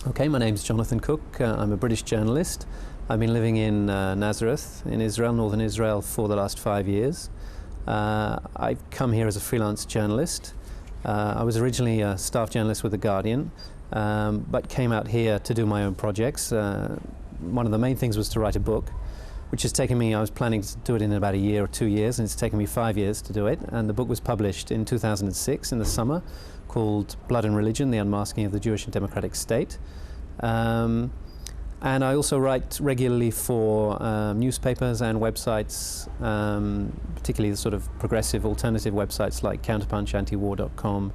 Okay, my name's Jonathan Cook. I'm a British journalist. I've been living in Nazareth in Israel, northern Israel, for the last 5 years. I've come here as a freelance journalist. I was originally a staff journalist with The Guardian, but came out here to do my own projects. One of the main things was to write a book, which has taken me, I was planning to do it in about a year or 2 years, and it's taken me 5 years to do it. And the book was published in 2006 in the summer, called Blood and Religion, The Unmasking of the Jewish and Democratic State. And I also write regularly for newspapers and websites, particularly the sort of progressive alternative websites like Counterpunch, antiwar.com,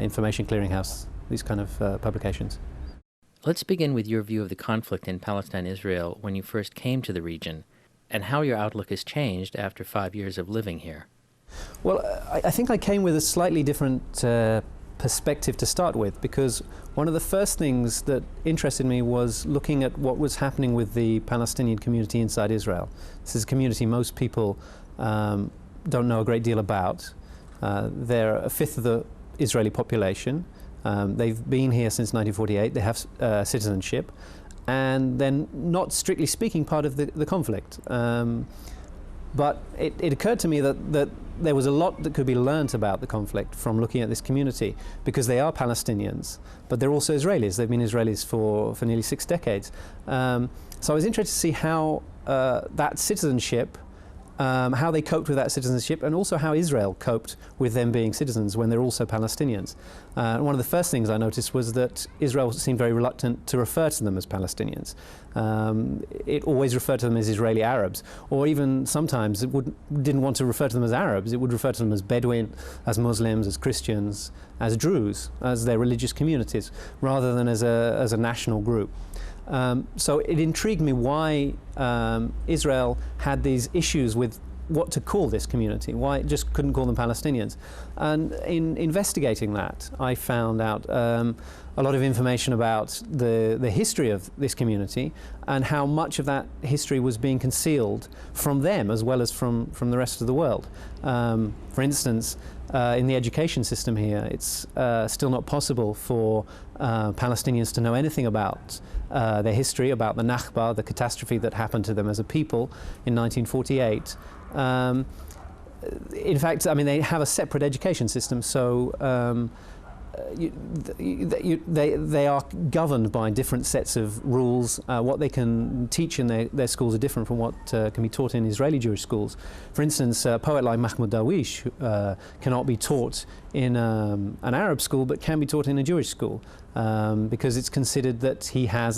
Information Clearinghouse, these kind of publications. Let's begin with your view of the conflict in Palestine-Israel when you first came to the region, and how your outlook has changed after 5 years of living here. Well, I think I came with a slightly different perspective to start with, because one of the first things that interested me was looking at what was happening with the Palestinian community inside Israel. This is a community most people don't know a great deal about. They're a fifth of the Israeli population. They've been here since 1948. They have citizenship, and they're not strictly speaking part of the conflict. But it occurred to me that there was a lot that could be learnt about the conflict from looking at this community, because they are Palestinians, but they're also Israelis. They've been Israelis for nearly 6 decades. So I was interested to see how that citizenship, how they coped with that citizenship, and also how Israel coped with them being citizens when they're also Palestinians. One of the first things I noticed was that Israel seemed very reluctant to refer to them as Palestinians. It always referred to them as Israeli Arabs, or even sometimes it didn't want to refer to them as Arabs. It would refer to them as Bedouin, as Muslims, as Christians, as Druze, as their religious communities, rather than as a national group. So it intrigued me why Israel had these issues with what to call this community, why it just couldn't call them Palestinians. And in investigating that, I found out a lot of information about the history of this community and how much of that history was being concealed from them as well as from the rest of the world. For instance, in the education system here, it's still not possible for Palestinians to know anything about their history, about the Nakba, the catastrophe that happened to them as a people in 1948. In fact, I mean, they have a separate education system, so they are governed by different sets of rules. What they can teach in their schools are different from what can be taught in Israeli Jewish schools. For instance, a poet like Mahmoud Darwish cannot be taught in an Arab school, but can be taught in a Jewish school, because it's considered that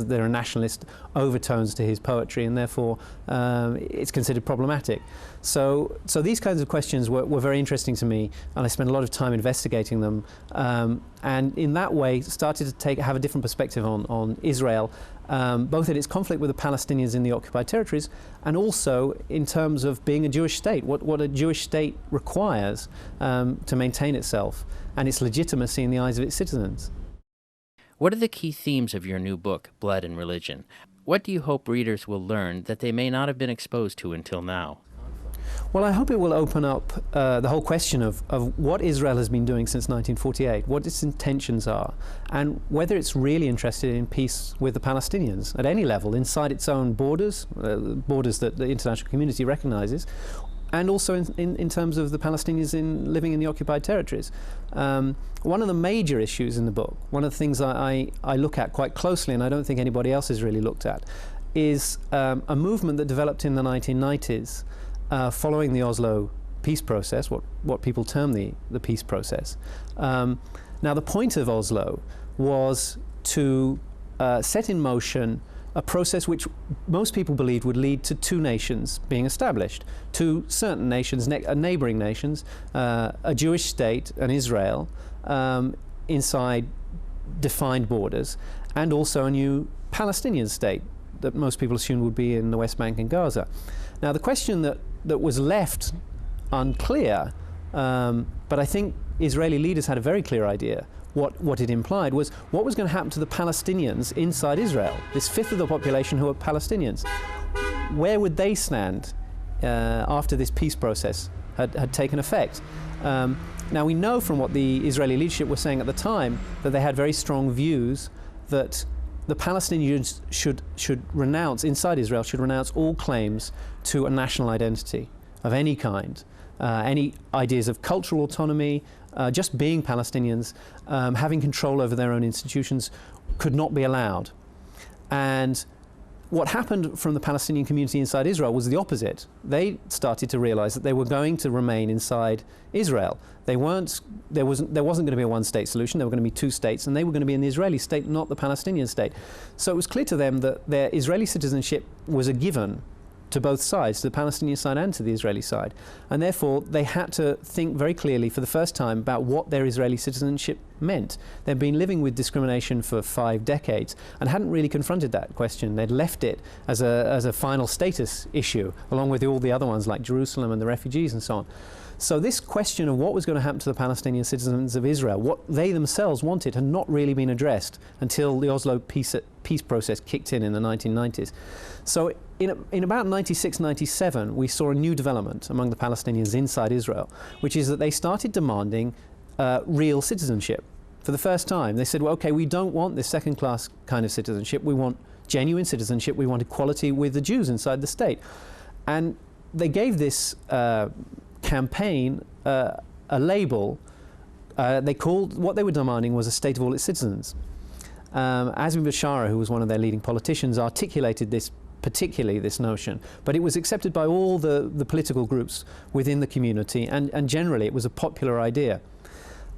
there are nationalist overtones to his poetry, and therefore it's considered problematic. So these kinds of questions were very interesting to me, and I spent a lot of time investigating them, and in that way started to have a different perspective on Israel, both in its conflict with the Palestinians in the occupied territories, and also in terms of being a Jewish state, what a Jewish state requires to maintain itself and its legitimacy in the eyes of its citizens. What are the key themes of your new book, Blood and Religion? What do you hope readers will learn that they may not have been exposed to until now? Well, I hope it will open up the whole question of what Israel has been doing since 1948, what its intentions are, and whether it's really interested in peace with the Palestinians at any level, inside its own borders, borders that the international community recognizes, and also in terms of the Palestinians living in the occupied territories. One of the major issues in the book, one of the things I look at quite closely, and I don't think anybody else has really looked at, is a movement that developed in the 1990s following the Oslo peace process, what people term the peace process. Now, the point of Oslo was to set in motion a process which most people believed would lead to two nations being established, two certain nations, neighboring nations, a Jewish state, and Israel, inside defined borders, and also a new Palestinian state that most people assumed would be in the West Bank and Gaza. Now, the question that was left unclear, but I think Israeli leaders had a very clear idea what it implied, was what was going to happen to the Palestinians inside Israel, this fifth of the population who are Palestinians. Where would they stand after this peace process had taken effect? Now, we know from what the Israeli leadership were saying at the time that they had very strong views that the Palestinians should renounce, inside Israel, should renounce all claims to a national identity of any kind, any ideas of cultural autonomy, just being Palestinians, having control over their own institutions could not be allowed. And what happened from the Palestinian community inside Israel was the opposite. They started to realize that they were going to remain inside Israel. There wasn't going to be a one-state solution. There were going to be two states, and they were going to be in the Israeli state, not the Palestinian state. So it was clear to them that their Israeli citizenship was a given to both sides, to the Palestinian side and to the Israeli side. And therefore, they had to think very clearly for the first time about what their Israeli citizenship meant. They'd been living with discrimination for 5 decades and hadn't really confronted that question. They'd left it as a final status issue, along with all the other ones like Jerusalem and the refugees and so on. So this question of what was going to happen to the Palestinian citizens of Israel, what they themselves wanted, had not really been addressed until the Oslo peace process kicked in the 1990s. So in about 96, 97, we saw a new development among the Palestinians inside Israel, which is that they started demanding real citizenship. For the first time, they said, well, okay, we don't want this second-class kind of citizenship. We want genuine citizenship. We want equality with the Jews inside the state. And they gave this campaign a label. They called, what they were demanding was a state of all its citizens. Azmi Bashara, who was one of their leading politicians, articulated this, particularly this notion, but it was accepted by all the political groups within the community, and generally it was a popular idea.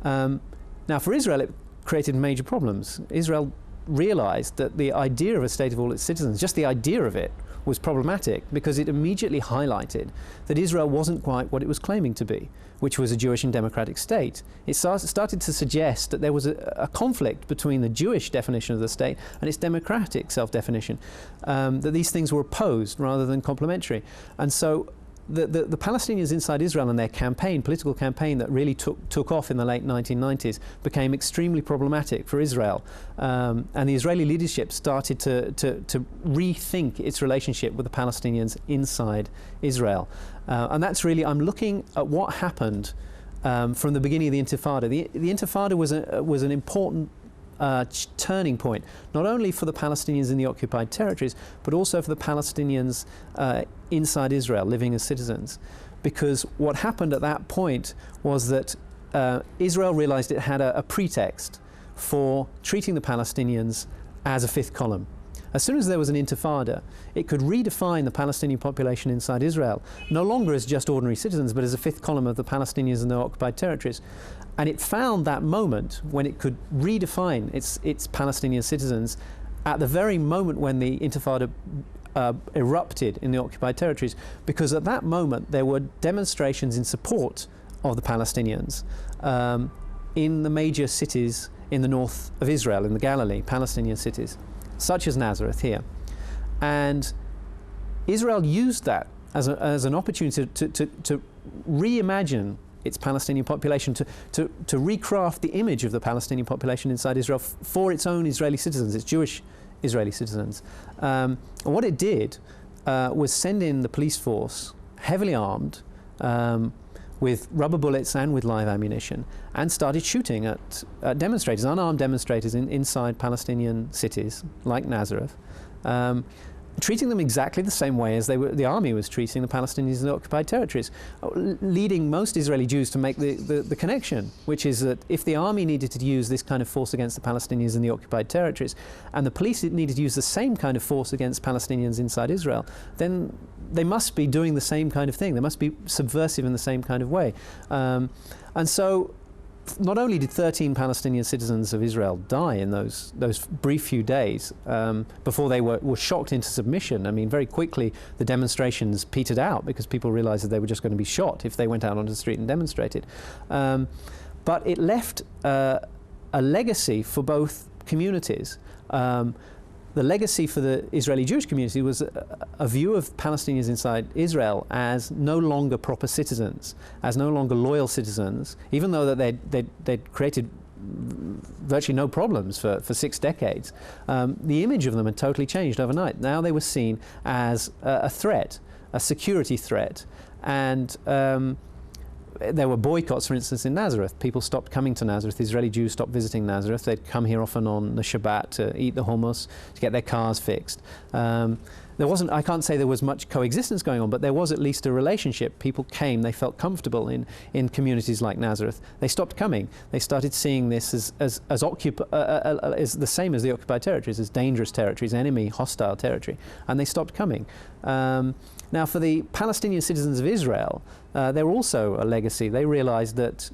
Now for Israel it created major problems. Israel realized that the idea of a state of all its citizens, just the idea of it, was problematic because it immediately highlighted that Israel wasn't quite what it was claiming to be, which was a Jewish and democratic state. It started to suggest that there was a conflict between the Jewish definition of the state and its democratic self-definition, that these things were opposed rather than complementary. And so the Palestinians inside Israel and their campaign, political campaign that really took off in the late 1990s, became extremely problematic for Israel. And the Israeli leadership started to rethink its relationship with the Palestinians inside Israel. And that's really, I'm looking at what happened from the beginning of the Intifada. The Intifada was an important turning point, not only for the Palestinians in the occupied territories, but also for the Palestinians inside Israel living as citizens. Because what happened at that point was that Israel realized it had a pretext for treating the Palestinians as a fifth column. As soon as there was an intifada, it could redefine the Palestinian population inside Israel, no longer as just ordinary citizens, but as a fifth column of the Palestinians in the occupied territories. And it found that moment when it could redefine its Palestinian citizens at the very moment when the intifada erupted in the occupied territories, because at that moment there were demonstrations in support of the Palestinians in the major cities in the north of Israel, in the Galilee, Palestinian cities, such as Nazareth here. And Israel used that as an opportunity to reimagine its Palestinian population, to recraft the image of the Palestinian population inside Israel for its own Israeli citizens, its Jewish Israeli citizens. And what it did was send in the police force, heavily armed, with rubber bullets and with live ammunition, and started shooting at demonstrators, unarmed demonstrators inside Palestinian cities like Nazareth, treating them exactly the same way as the army was treating the Palestinians in the occupied territories, leading most Israeli Jews to make the connection, which is that if the army needed to use this kind of force against the Palestinians in the occupied territories, and the police needed to use the same kind of force against Palestinians inside Israel, then they must be doing the same kind of thing. They must be subversive in the same kind of way. And so not only did 13 Palestinian citizens of Israel die in those brief few days before they were shocked into submission. I mean, very quickly the demonstrations petered out because people realized that they were just going to be shot if they went out onto the street and demonstrated. But it left a legacy for both communities. The legacy for the Israeli Jewish community was a view of Palestinians inside Israel as no longer proper citizens, as no longer loyal citizens, even though that they'd created virtually no problems for 6 decades. The image of them had totally changed overnight. Now they were seen as a threat, a security threat, and there were boycotts, for instance, in Nazareth. People stopped coming to Nazareth. Israeli Jews stopped visiting Nazareth. They'd come here often on the Shabbat to eat the hummus, to get their cars fixed. I can't say there was much coexistence going on, but there was at least a relationship. People came, they felt comfortable in communities like Nazareth. They stopped coming. They started seeing this as the same as the occupied territories, as dangerous territories, enemy, hostile territory, and they stopped coming. Now, for the Palestinian citizens of Israel, there were also a legacy. They realized that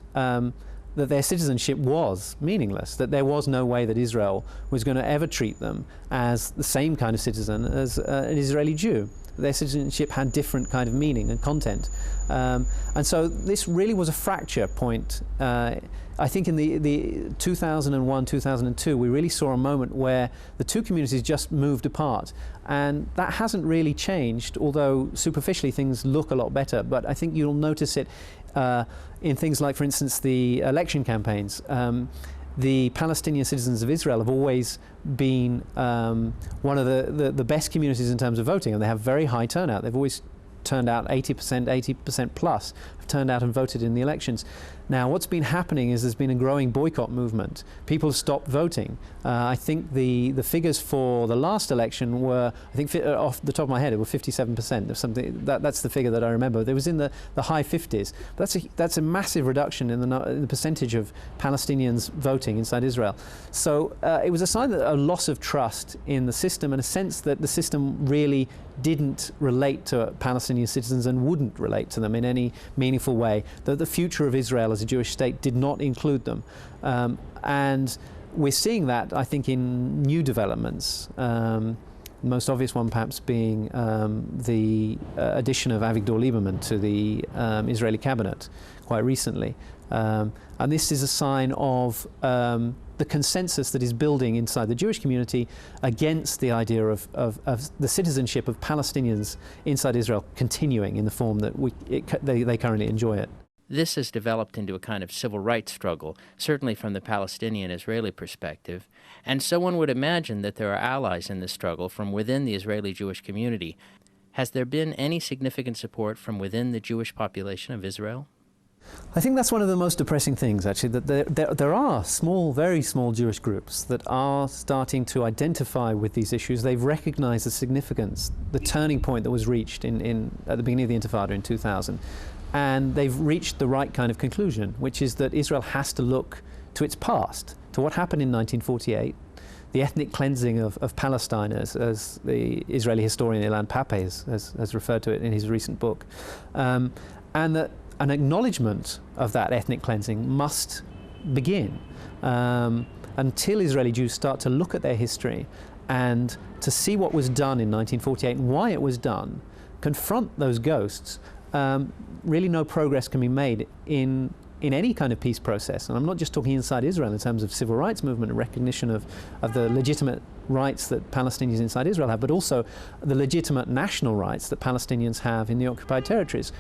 that their citizenship was meaningless, that there was no way that Israel was going to ever treat them as the same kind of citizen as an Israeli Jew. Their citizenship had different kind of meaning and content. And so this really was a fracture point. I think in the 2001, 2002, we really saw a moment where the two communities just moved apart. And that hasn't really changed, although superficially things look a lot better. But I think you'll notice it in things like, for instance, the election campaigns. The Palestinian citizens of Israel have always been one of the best communities in terms of voting, and they have very high turnout. They've always turned out 80% plus have turned out and voted in the elections. Now, what's been happening is there's been a growing boycott movement. People have stopped voting. I think the figures for the last election were, I think off the top of my head, it were 57% of something. That's the figure that I remember. It was in the high 50s. That's a massive reduction in the percentage of Palestinians voting inside Israel. So it was a sign that a loss of trust in the system, and a sense that the system really didn't relate to Palestinian citizens and wouldn't relate to them in any meaningful way, that the future of Israel as a Jewish state did not include them. And we're seeing that, I think, in new developments. The most obvious one perhaps being the addition of Avigdor Lieberman to the Israeli cabinet quite recently. And this is a sign of the consensus that is building inside the Jewish community against the idea of the citizenship of Palestinians inside Israel continuing in the form that they currently enjoy it. This has developed into a kind of civil rights struggle, certainly from the Palestinian-Israeli perspective, and so one would imagine that there are allies in this struggle from within the Israeli Jewish community. Has there been any significant support from within the Jewish population of Israel? I think that's one of the most depressing things, actually, that there are small, very small Jewish groups that are starting to identify with these issues. They've recognized the significance, the turning point that was reached at the beginning of the Intifada in 2000. And they've reached the right kind of conclusion, which is that Israel has to look to its past, to what happened in 1948, the ethnic cleansing of Palestine, as the Israeli historian Ilan Pappé has referred to it in his recent book, and that an acknowledgement of that ethnic cleansing must begin until Israeli Jews start to look at their history and to see what was done in 1948 and why it was done, confront those ghosts. Really no progress can be made in any kind of peace process. And I'm not just talking inside Israel in terms of civil rights movement and recognition of the legitimate rights that Palestinians inside Israel have, but also the legitimate national rights that Palestinians have in the occupied territories.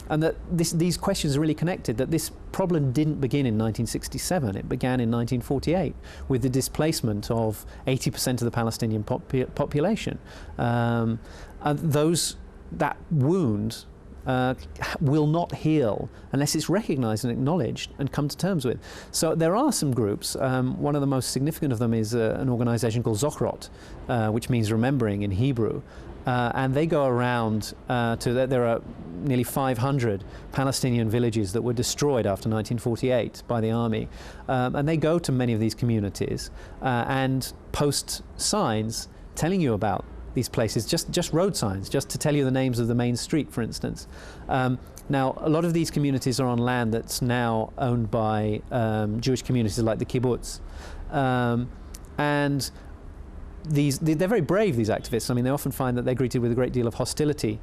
And that these questions are really connected, that this problem didn't begin in 1967, it began in 1948 with the displacement of 80% of the Palestinian population. And that wound will not heal unless it's recognized and acknowledged and come to terms with. So there are some groups. One of the most significant of them is an organization called Zochrot, which means remembering in Hebrew. And they go around there are nearly 500 Palestinian villages that were destroyed after 1948 by the army. And they go to many of these communities and post signs telling you about these places, just road signs, just to tell you the names of the main street, for instance. Now, a lot of these communities are on land that's now owned by Jewish communities like the kibbutz. And they're very brave, these activists. I mean, they often find that they're greeted with a great deal of hostility.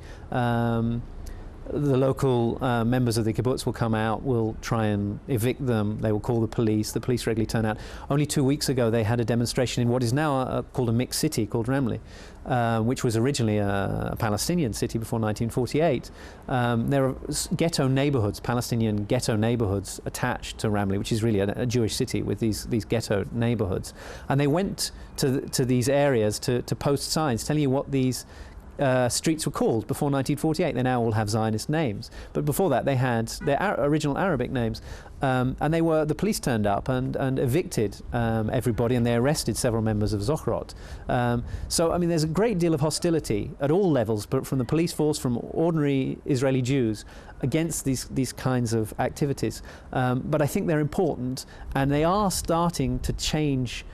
The local members of the kibbutz will come out, will try and evict them. They will call the police regularly turn out. Only 2 weeks ago they had a demonstration in what is now called a mixed city called Ramleh, which was originally a Palestinian city before 1948. There are ghetto neighborhoods, Palestinian ghetto neighborhoods attached to Ramleh, which is really a Jewish city with these ghetto neighborhoods. And they went to these areas to post signs telling you what these streets were called before 1948. They now all have Zionist names, but before that they had their original Arabic names, and the police turned up and evicted everybody, and they arrested several members of Zochrot. So I mean, there's a great deal of hostility at all levels, but from the police force, from ordinary Israeli Jews, against these kinds of activities. But I think they're important, and they are starting to change,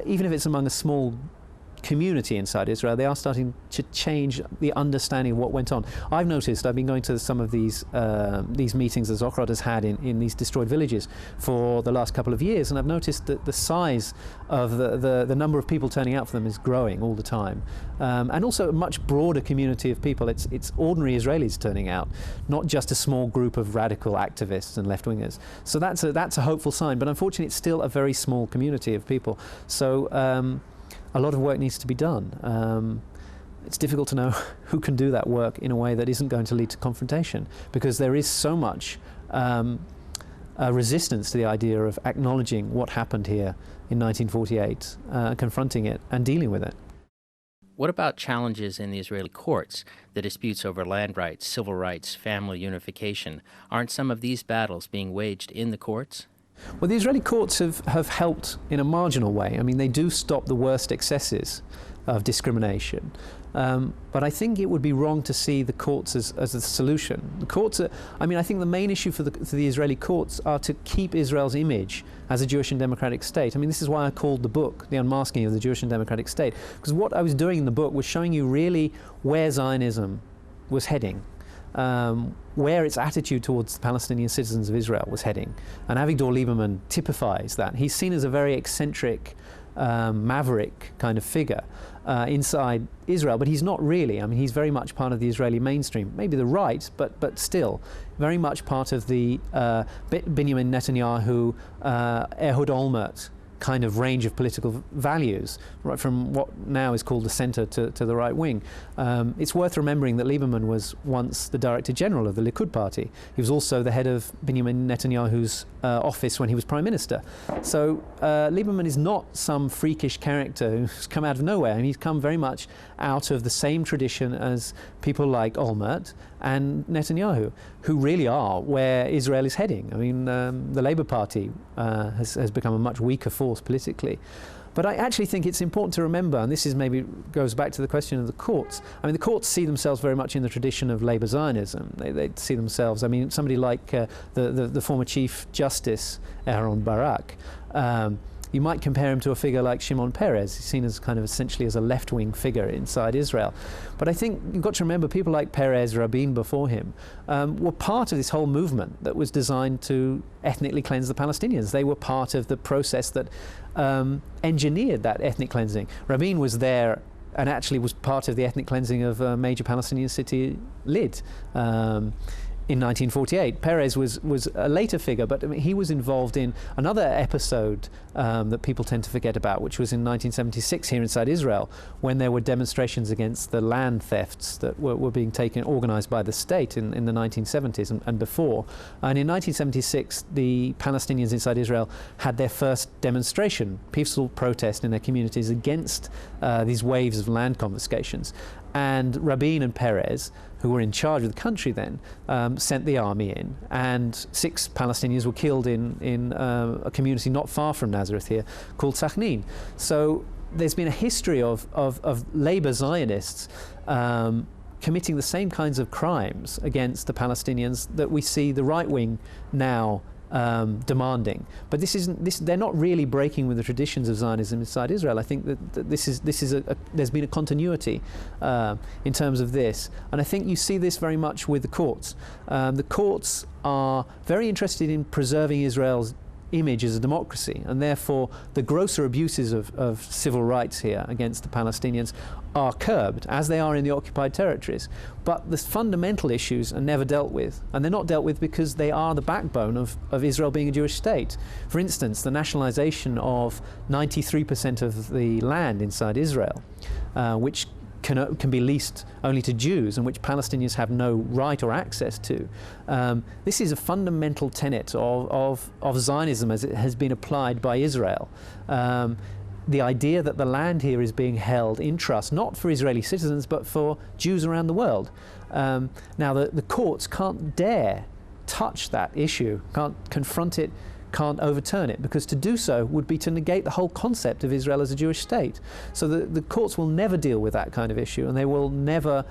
even if it's among a small community inside Israel. They are starting to change the understanding of what went on. I've noticed, I've been going to some of these meetings that Zochrot has had in these destroyed villages for the last couple of years, and I've noticed that the size of the number of people turning out for them is growing all the time. And also a much broader community of people. It's ordinary Israelis turning out, not just a small group of radical activists and left-wingers. So that's a hopeful sign, but unfortunately it's still a very small community of people. So a lot of work needs to be done. It's difficult to know who can do that work in a way that isn't going to lead to confrontation, because there is so much resistance to the idea of acknowledging what happened here in 1948, confronting it and dealing with it. What about challenges in the Israeli courts, the disputes over land rights, civil rights, family unification? Aren't some of these battles being waged in the courts? Well, the Israeli courts have helped in a marginal way. I mean, they do stop the worst excesses of discrimination. But I think it would be wrong to see the courts as a solution. The courts I think the main issue for the Israeli courts are to keep Israel's image as a Jewish and democratic state. I mean, this is why I called the book The Unmasking of the Jewish and Democratic State, because what I was doing in the book was showing you really where Zionism was heading. Where its attitude towards the Palestinian citizens of Israel was heading. And Avigdor Lieberman typifies that. He's seen as a very eccentric, maverick kind of figure inside Israel, but he's not really. I mean, he's very much part of the Israeli mainstream, maybe the right, but still very much part of the Benjamin Netanyahu, Ehud Olmert kind of range of political values, right from what now is called the centre to the right wing. It's worth remembering that Lieberman was once the Director General of the Likud party. He was also the head of Benjamin Netanyahu's office when he was Prime Minister. So Lieberman is not some freakish character who's come out of nowhere. I mean, he's come very much out of the same tradition as people like Olmert and Netanyahu, who really are where Israel is heading. I mean, the Labour Party has become a much weaker force politically. But I actually think it's important to remember, and this is maybe goes back to the question of the courts. I mean, the courts see themselves very much in the tradition of Labour Zionism. They see themselves, I mean, somebody like the former Chief Justice, Aaron Barak, you might compare him to a figure like Shimon Peres. He's seen as kind of essentially as a left-wing figure inside Israel. But I think you've got to remember people like Peres, Rabin before him, were part of this whole movement that was designed to ethnically cleanse the Palestinians. They were part of the process that engineered that ethnic cleansing. Rabin was there and actually was part of the ethnic cleansing of a major Palestinian city, Lid, in 1948. Peres was a later figure, but I mean, he was involved in another episode that people tend to forget about, which was in 1976 here inside Israel, when there were demonstrations against the land thefts that were being organized by the state in the 1970s and before. And in 1976, the Palestinians inside Israel had their first demonstration, peaceful protest in their communities against these waves of land confiscations. And Rabin and Peres, who were in charge of the country then, sent the army in, and 6 Palestinians were killed in a community not far from Nazareth here called Sachnin. So there's been a history of Labour Zionists committing the same kinds of crimes against the Palestinians that we see the right wing now demanding. But they're not really breaking with the traditions of Zionism inside Israel. I think that there's been a continuity in terms of this, and I think you see this very much with the courts. The courts are very interested in preserving Israel's image as a democracy, and therefore the grosser abuses of civil rights here against the Palestinians are curbed, as they are in the occupied territories. But the fundamental issues are never dealt with, and they're not dealt with because they are the backbone of Israel being a Jewish state. For instance, the nationalization of 93% of the land inside Israel, which can be leased only to Jews and which Palestinians have no right or access to. This is a fundamental tenet of Zionism as it has been applied by Israel. the idea that the land here is being held in trust, not for Israeli citizens, but for Jews around the world. Now, the courts can't dare touch that issue, can't confront it, can't overturn it, because to do so would be to negate the whole concept of Israel as a Jewish state. So the courts will never deal with that kind of issue, and they will never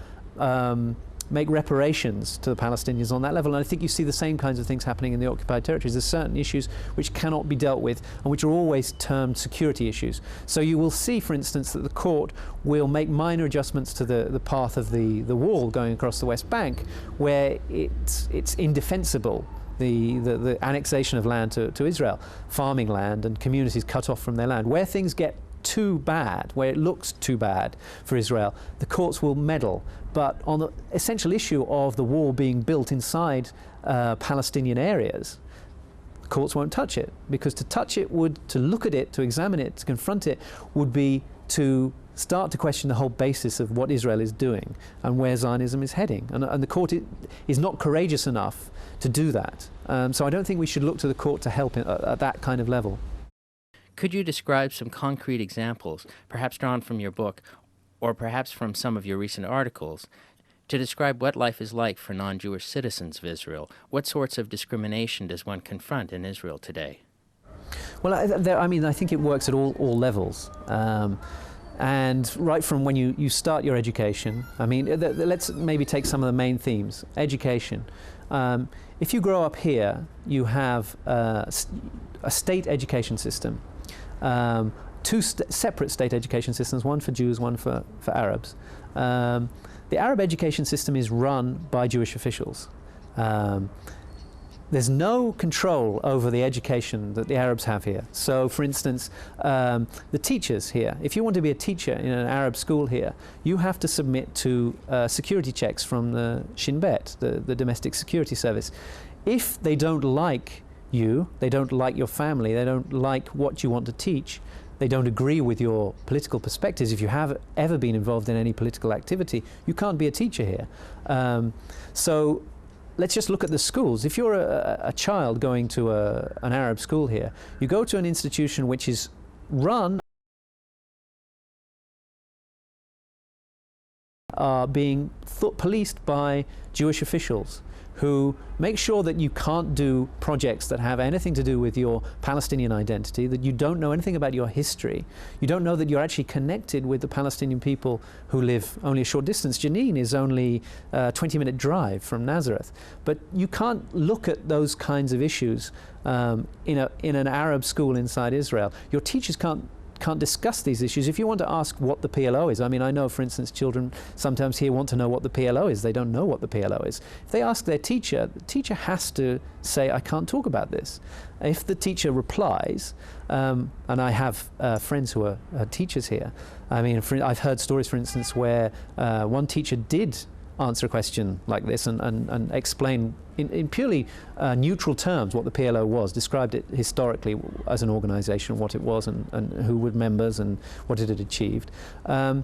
make reparations to the Palestinians on that level. And I think you see the same kinds of things happening in the occupied territories. There's certain issues which cannot be dealt with and which are always termed security issues. So you will see, for instance, that the court will make minor adjustments to the path of the wall going across the West Bank, where it's indefensible. The annexation of land to Israel, farming land and communities cut off from their land. Where things get too bad, where it looks too bad for Israel, the courts will meddle. But on the essential issue of the wall being built inside Palestinian areas, the courts won't touch it, because to touch it to look at it, to examine it, to confront it, would be to start to question the whole basis of what Israel is doing and where Zionism is heading. And the court is not courageous enough to do that. So I don't think we should look to the court to help at that kind of level. Could you describe some concrete examples, perhaps drawn from your book, or perhaps from some of your recent articles, to describe what life is like for non-Jewish citizens of Israel? What sorts of discrimination does one confront in Israel today? Well, I think it works at all levels. And right from when you start your education, let's maybe take some of the main themes. Education. If you grow up here, you have a state education system. Two separate state education systems, one for Jews, one for Arabs. The Arab education system is run by Jewish officials. There's no control over the education that the Arabs have here. So, for instance, the teachers here, if you want to be a teacher in an Arab school here, you have to submit to security checks from the Shin Bet, the domestic security service. If they don't like you, they don't like your family, they don't like what you want to teach, they don't agree with your political perspectives, if you have ever been involved in any political activity, you can't be a teacher here. So let's just look at the schools. If you're a child going to an Arab school here, you go to an institution which is run being policed by Jewish officials who make sure that you can't do projects that have anything to do with your Palestinian identity, that you don't know anything about your history, you don't know that you're actually connected with the Palestinian people who live only a short distance. Jenin is only a 20-minute drive from Nazareth. But you can't look at those kinds of issues in an Arab school inside Israel. Your teachers can't discuss these issues. If you want to ask what the PLO is, I know, for instance, children sometimes here want to know what the PLO is. They don't know what the PLO is. If they ask their teacher, the teacher has to say, I can't talk about this. If the teacher replies, and I have friends who are teachers here, I've heard stories, for instance, where one teacher did answer a question like this and explain in purely neutral terms what the PLO was, described it historically as an organization, what it was and who were members and what it had achieved. 2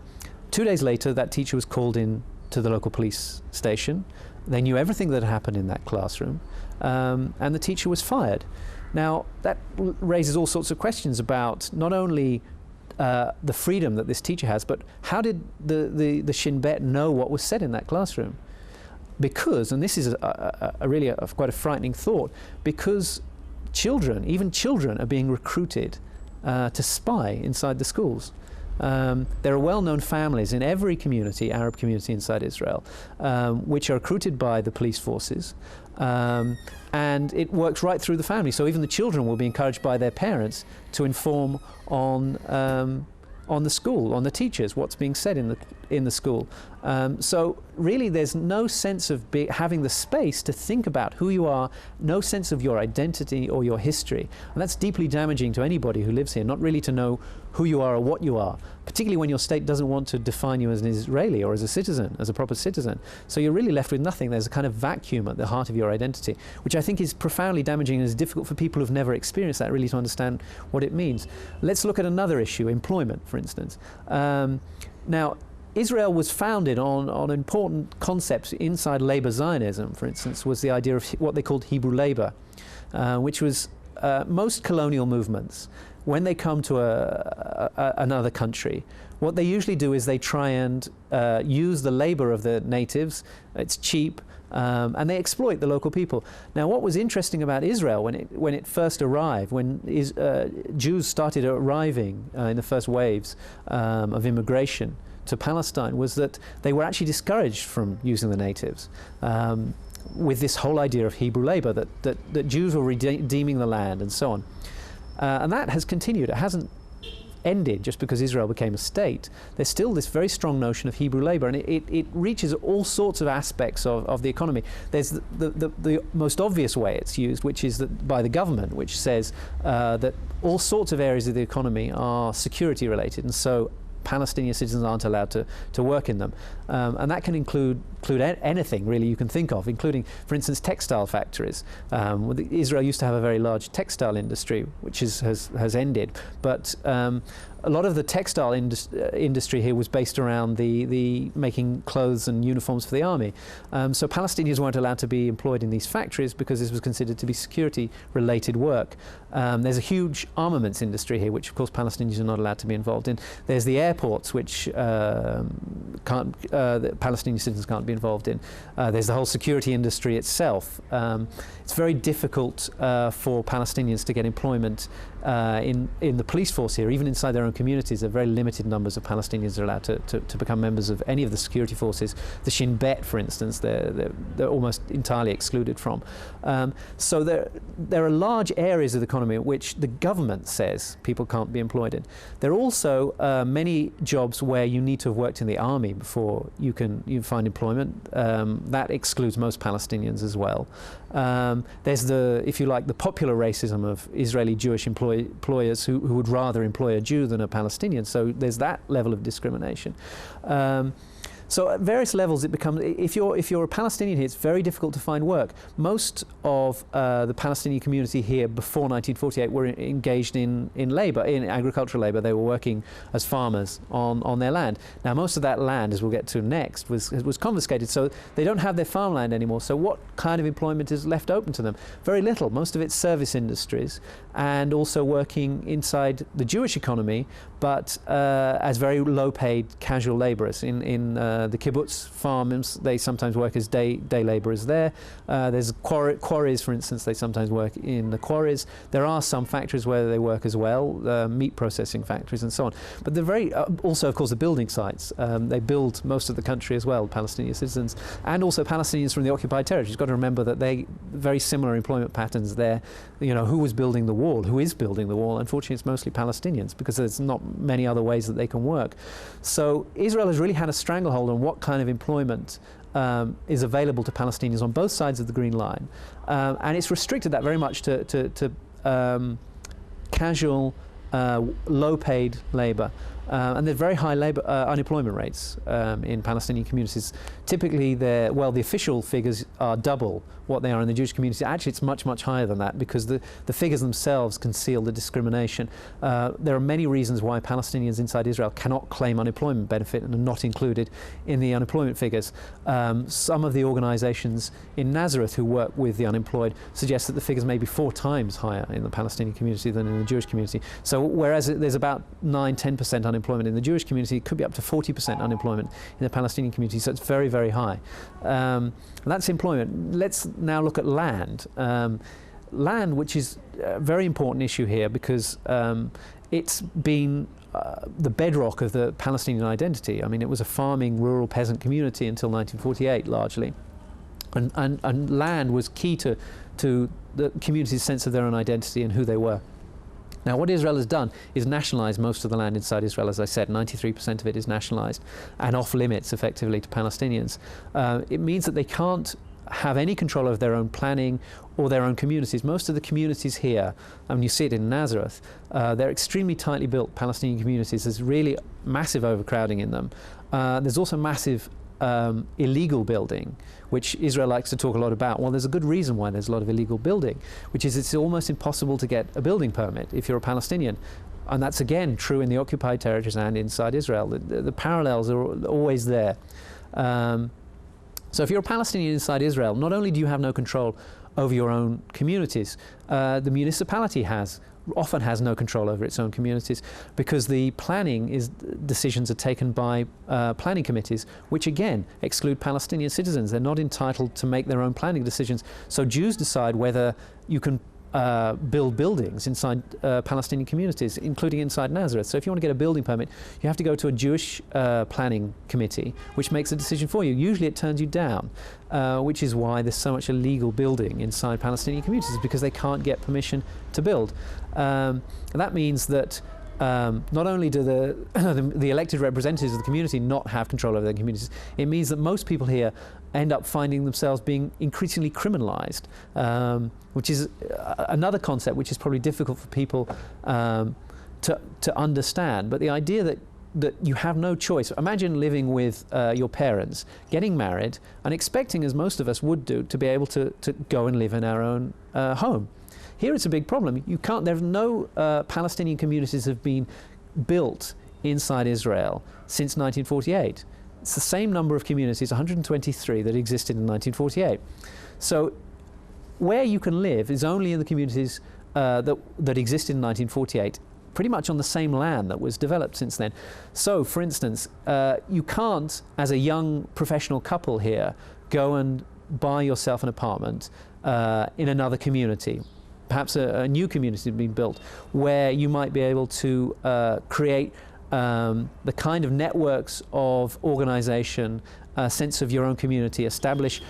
days later, that teacher was called in to the local police station. They knew everything that had happened in that classroom, and the teacher was fired. Now, that raises all sorts of questions about not only the freedom that this teacher has, but how did the Shin Bet know what was said in that classroom? Because, and this is really quite a frightening thought, because even children are being recruited to spy inside the schools. There are well-known families in every community, Arab community inside Israel, which are recruited by the police forces, and it works right through the family. So even the children will be encouraged by their parents to inform on the school, on the teachers, what's being said in the school. So really there's no sense of having the space to think about who you are, no sense of your identity or your history. And that's deeply damaging to anybody who lives here, not really to know who you are or what you are, particularly when your state doesn't want to define you as an Israeli or as a citizen, as a proper citizen. So you're really left with nothing. There's a kind of vacuum at the heart of your identity, which I think is profoundly damaging and is difficult for people who've never experienced that really to understand what it means. Let's look at another issue, employment, for instance. Now, Israel was founded on important concepts inside labor Zionism, for instance, was the idea of what they called Hebrew labor, which was most colonial movements when they come to another country, what they usually do is they try and use the labor of the natives. It's cheap, and they exploit the local people. Now, what was interesting about Israel when it first arrived, when Jews started arriving in the first waves of immigration to Palestine, was that they were actually discouraged from using the natives. With this whole idea of Hebrew labor, that Jews were redeeming the land and so on. And that has continued. It hasn't ended just because Israel became a state. There's still this very strong notion of Hebrew labor, and it reaches all sorts of aspects of the economy. There's the most obvious way it's used, which is that by the government, which says that all sorts of areas of the economy are security related, and so Palestinian citizens aren't allowed to work in them. And that can include anything really you can think of, including, for instance, textile factories. Israel used to have a very large textile industry, which has ended. But a lot of the textile industry here was based around the making clothes and uniforms for the army. So Palestinians weren't allowed to be employed in these factories because this was considered to be security-related work. There's a huge armaments industry here, which of course Palestinians are not allowed to be involved in. There's the airports, which that Palestinian citizens can't be involved in. There's the whole security industry itself. It's very difficult for Palestinians to get employment in the police force here. Even inside their own communities, there are very limited numbers of Palestinians are allowed to become members of any of the security forces. The Shin Bet, for instance, they're almost entirely excluded from. So there are large areas of the economy in which the government says people can't be employed in. There are also many jobs where you need to have worked in the army before you find employment. That excludes most Palestinians as well. There's if you like, the popular racism of Israeli Jewish employers who would rather employ a Jew than a Palestinian. So there's that level of discrimination. So at various levels, it becomes, if you're a Palestinian here, it's very difficult to find work. Most of the Palestinian community here before 1948 were engaged in labor, in agricultural labor. They were working as farmers on their land. Now, most of that land, as we'll get to next, was confiscated, so they don't have their farmland anymore. So what kind of employment is left open to them? Very little. Most of it's service industries, and also working inside the Jewish economy, but as very low-paid casual laborers. In the kibbutz farms, they sometimes work as day laborers there. There's quarries, for instance, they sometimes work in the quarries. There are some factories where they work as well, meat processing factories and so on. But they're very, also of course the building sites. They build most of the country as well, Palestinian citizens, and also Palestinians from the occupied territories. You've got to remember that they very similar employment patterns there. You know, who was building the wall? Who is building the wall? Unfortunately, it's mostly Palestinians because there's not many other ways that they can work. So Israel has really had a stranglehold on what kind of employment is available to Palestinians on both sides of the Green Line, and it's restricted that very much to casual, low-paid labour. And there are very high unemployment rates in Palestinian communities. Typically, the official figures are double what they are in the Jewish community. Actually, it's much, much higher than that because the figures themselves conceal the discrimination. There are many reasons why Palestinians inside Israel cannot claim unemployment benefit and are not included in the unemployment figures. Some of the organisations in Nazareth who work with the unemployed suggest that the figures may be 4 times higher in the Palestinian community than in the Jewish community. So whereas there's about 9-10% unemployment in the Jewish community, it could be up to 40% unemployment in the Palestinian community, so it's very, very high. That's employment. Let's now look at land. Land, which is a very important issue here because it's been the bedrock of the Palestinian identity. I mean, it was a farming, rural peasant community until 1948, largely. And land was key to the community's sense of their own identity and who they were. Now, what Israel has done is nationalise most of the land inside Israel. As I said, 93% of it is nationalised and off limits, effectively, to Palestinians. It means that they can't have any control over their own planning or their own communities. Most of the communities here, and you see it in Nazareth, they're extremely tightly built Palestinian communities. There's really massive overcrowding in them. There's also massive illegal building, which Israel likes to talk a lot about. Well, there's a good reason why there's a lot of illegal building, which is it's almost impossible to get a building permit if you're a Palestinian. And that's again true in the occupied territories and inside Israel. The parallels are always there. So if you're a Palestinian inside Israel, not only do you have no control over your own communities. The municipality often has no control over its own communities, because the decisions are taken by planning committees, which again exclude Palestinian citizens. They're not entitled to make their own planning decisions. So Jews decide whether you can build buildings inside Palestinian communities, including inside Nazareth. So if you want to get a building permit, you have to go to a Jewish planning committee, which makes a decision for you. Usually it turns you down, which is why there's so much illegal building inside Palestinian communities, because they can't get permission to build. And that means that not only do the elected representatives of the community not have control over their communities, it means that most people here end up finding themselves being increasingly criminalized, which is another concept which is probably difficult for people to understand. But the idea that you have no choice. Imagine living with your parents, getting married, and expecting, as most of us would do, to be able to go and live in our own home. Here it's a big problem. You can't. There's no Palestinian communities have been built inside Israel since 1948. It's the same number of communities, 123, that existed in 1948. So where you can live is only in the communities that existed in 1948, pretty much on the same land that was developed since then. So, for instance, you can't, as a young professional couple here, go and buy yourself an apartment in another community. Perhaps a new community has been built where you might be able to create the kind of networks of organization, sense of your own community, establish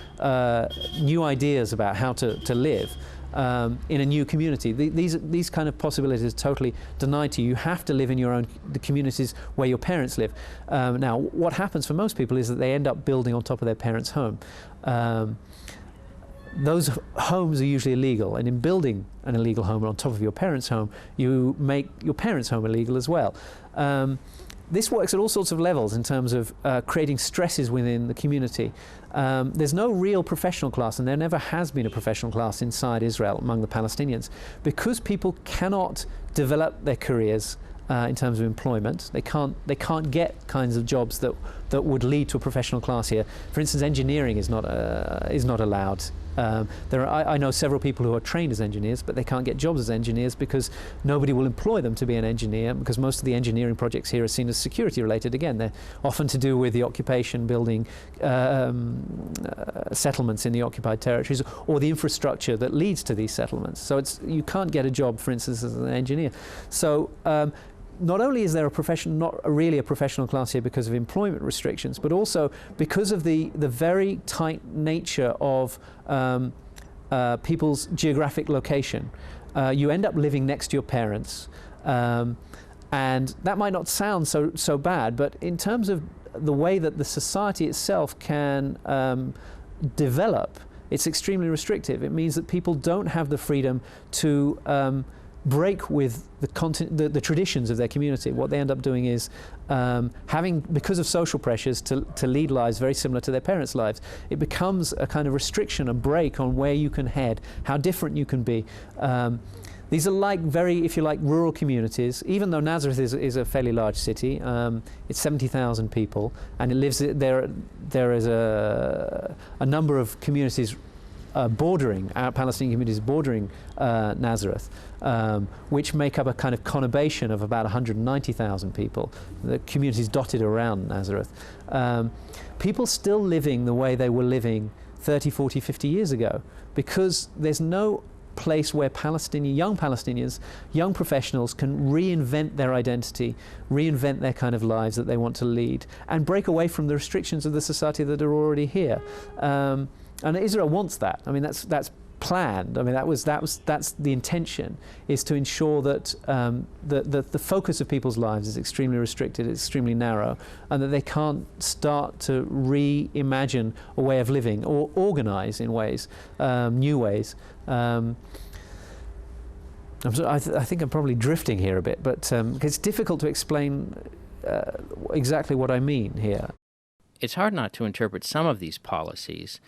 new ideas about how to live in a new community. These kind of possibilities are totally denied to you. You have to live in the communities where your parents live. Now, what happens for most people is that they end up building on top of their parents' home. Those homes are usually illegal, and in building an illegal home on top of your parents' home, you make your parents' home illegal as well. This works at all sorts of levels in terms of creating stresses within the community. There's no real professional class, and there never has been a professional class inside Israel among the Palestinians, because people cannot develop their careers in terms of employment. They can't get kinds of jobs that would lead to a professional class here. For instance, engineering is not allowed. I know several people who are trained as engineers, but they can't get jobs as engineers because nobody will employ them to be an engineer, because most of the engineering projects here are seen as security related. Again, they're often to do with the occupation, building settlements in the occupied territories, or the infrastructure that leads to these settlements. So you can't get a job, for instance, as an engineer. So not only is there not really a professional class here because of employment restrictions, but also because of the very tight nature of people's geographic location. You end up living next to your parents, and that might not sound so bad, but in terms of the way that the society itself can develop, it's extremely restrictive. It means that people don't have the freedom to break with the traditions of their community. What they end up doing is because of social pressures to lead lives very similar to their parents' lives, it becomes a kind of restriction, a break on where you can head, how different you can be. These are like very, if you like, rural communities. Even though Nazareth is a fairly large city, it's 70,000 people, and it lives there. There is a number of communities Palestinian communities bordering Nazareth, which make up a kind of conurbation of about 190,000 people. The communities dotted around Nazareth. People still living the way they were living 30, 40, 50 years ago, because there's no place where young Palestinians, young professionals can reinvent their identity, reinvent their kind of lives that they want to lead, and break away from the restrictions of the society that are already here. And Israel wants that. I mean, that's planned. I mean, that's the intention, is to ensure that the focus of people's lives is extremely restricted, it's extremely narrow, and that they can't start to reimagine a way of living or organize in ways, new ways. I think I'm probably drifting here a bit, but it's difficult to explain exactly what I mean here. It's hard not to interpret some of these policies,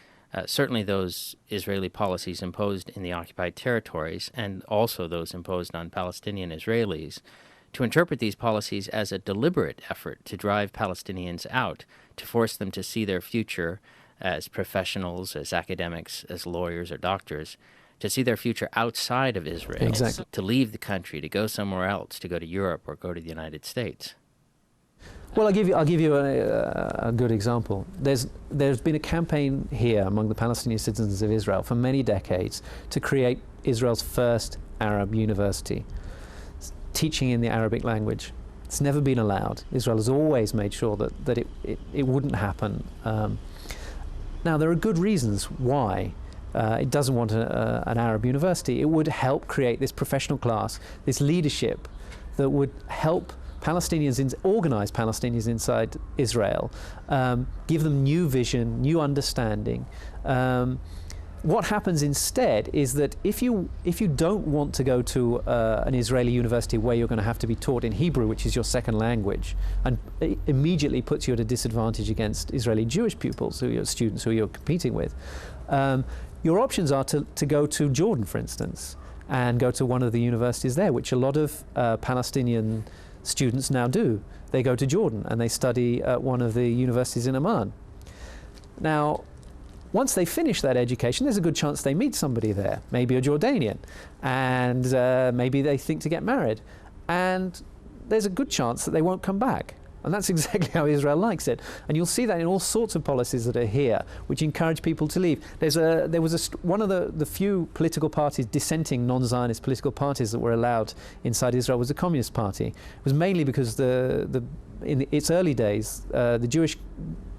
certainly those Israeli policies imposed in the occupied territories, and also those imposed on Palestinian Israelis, to interpret these policies as a deliberate effort to drive Palestinians out, to force them to see their future as professionals, as academics, as lawyers or doctors, to see their future outside of Israel, Exactly. to leave the country, to go somewhere else, to go to Europe or go to the United States? Well, I'll give you a good example. There's been a campaign here among the Palestinian citizens of Israel for many decades to create Israel's first Arab university, teaching in the Arabic language. It's never been allowed. Israel has always made sure that it wouldn't happen. Now, there are good reasons why it doesn't want an Arab university. It would help create this professional class, this leadership that would help Palestinians, organize Palestinians inside Israel, give them new vision, new understanding. What happens instead is that if you don't want to go to an Israeli university where you're going to have to be taught in Hebrew, which is your second language, and it immediately puts you at a disadvantage against Israeli Jewish pupils, who are students who you're competing with, your options are to go to Jordan, for instance, and go to one of the universities there, which a lot of Palestinian students now do. They go to Jordan and they study at one of the universities in Amman. Now, once they finish that education, there's a good chance they meet somebody there, maybe a Jordanian, and maybe they think to get married. And there's a good chance that they won't come back. And that's exactly how Israel likes it. And you'll see that in all sorts of policies that are here, which encourage people to leave. There was one of the few political parties, dissenting non-Zionist political parties that were allowed inside Israel was the Communist Party. It was mainly because in its early days, the Jewish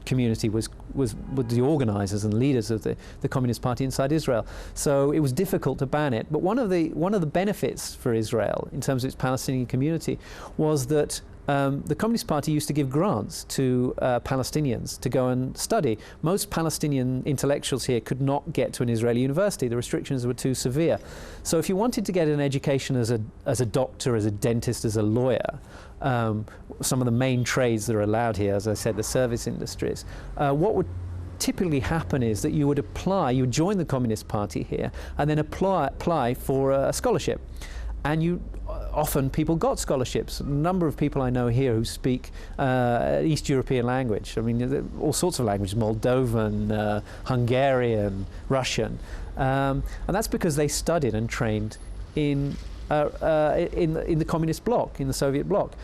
community was the organizers and leaders of the Communist Party inside Israel. So it was difficult to ban it. But one of the benefits for Israel in terms of its Palestinian community was that the Communist Party used to give grants to Palestinians to go and study. Most Palestinian intellectuals here could not get to an Israeli university. The restrictions were too severe. So if you wanted to get an education as a doctor, as a dentist, as a lawyer, some of the main trades that are allowed here, as I said, the service industries, what would typically happen is that you would join the Communist Party here and then apply for a scholarship. And often people got scholarships. A number of people I know here who speak East European language. I mean, all sorts of languages: Moldovan, Hungarian, Russian, and that's because they studied and trained in the communist bloc, in the Soviet bloc.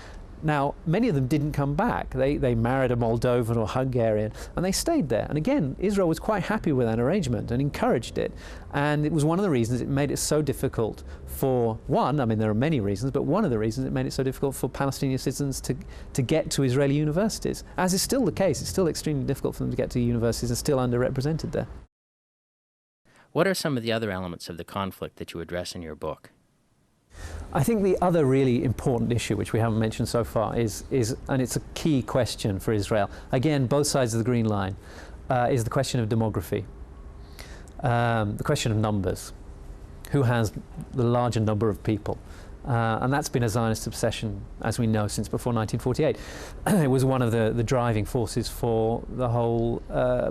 Now, many of them didn't come back. They married a Moldovan or Hungarian, and they stayed there. And again, Israel was quite happy with that arrangement and encouraged it. And it was one of the reasons it made it so difficult for there are many reasons, but one of the reasons it made it so difficult for Palestinian citizens to get to Israeli universities, as is still the case. It's still extremely difficult for them to get to universities and still underrepresented there. What are some of the other elements of the conflict that you address in your book? I think the other really important issue, which we haven't mentioned so far, is and it's a key question for Israel, again, both sides of the green line, is the question of demography, the question of numbers. Who has the larger number of people? And that's been a Zionist obsession, as we know, since before 1948. It was one of the driving forces for the whole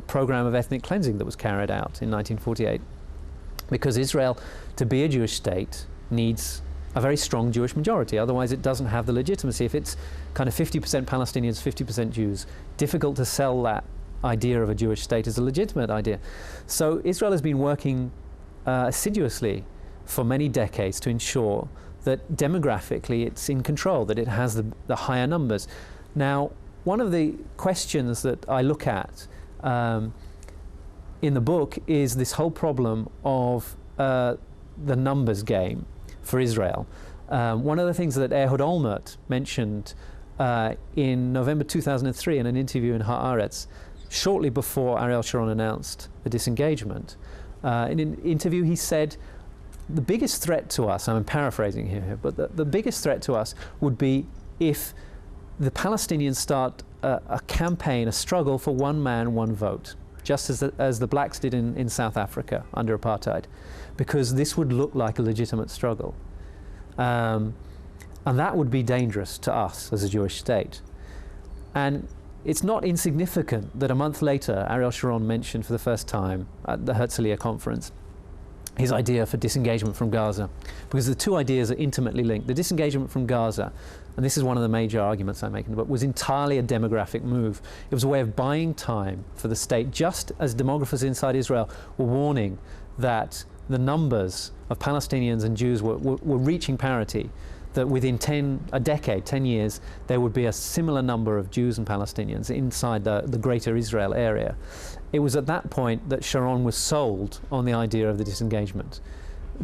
program of ethnic cleansing that was carried out in 1948. Because Israel, to be a Jewish state, needs a very strong Jewish majority. Otherwise it doesn't have the legitimacy. If it's kind of 50% Palestinians, 50% Jews, difficult to sell that idea of a Jewish state as a legitimate idea. So Israel has been working assiduously for many decades to ensure that demographically it's in control, that it has the higher numbers. Now, one of the questions that I look at in the book is this whole problem of the numbers game for Israel. One of the things that Ehud Olmert mentioned in November 2003 in an interview in Haaretz, shortly before Ariel Sharon announced the disengagement, in an interview he said, the biggest threat to us, I'm paraphrasing here, but the biggest threat to us would be if the Palestinians start a campaign, a struggle for one man, one vote, just as the blacks did in South Africa under apartheid, because this would look like a legitimate struggle. And that would be dangerous to us as a Jewish state. And it's not insignificant that a month later, Ariel Sharon mentioned for the first time at the Herzliya conference his idea for disengagement from Gaza, because the two ideas are intimately linked. The disengagement from Gaza, and this is one of the major arguments I make in the book, was entirely a demographic move. It was a way of buying time for the state, just as demographers inside Israel were warning that the numbers of Palestinians and Jews were reaching parity, that within 10 years, there would be a similar number of Jews and Palestinians inside the greater Israel area. It was at that point that Sharon was sold on the idea of the disengagement.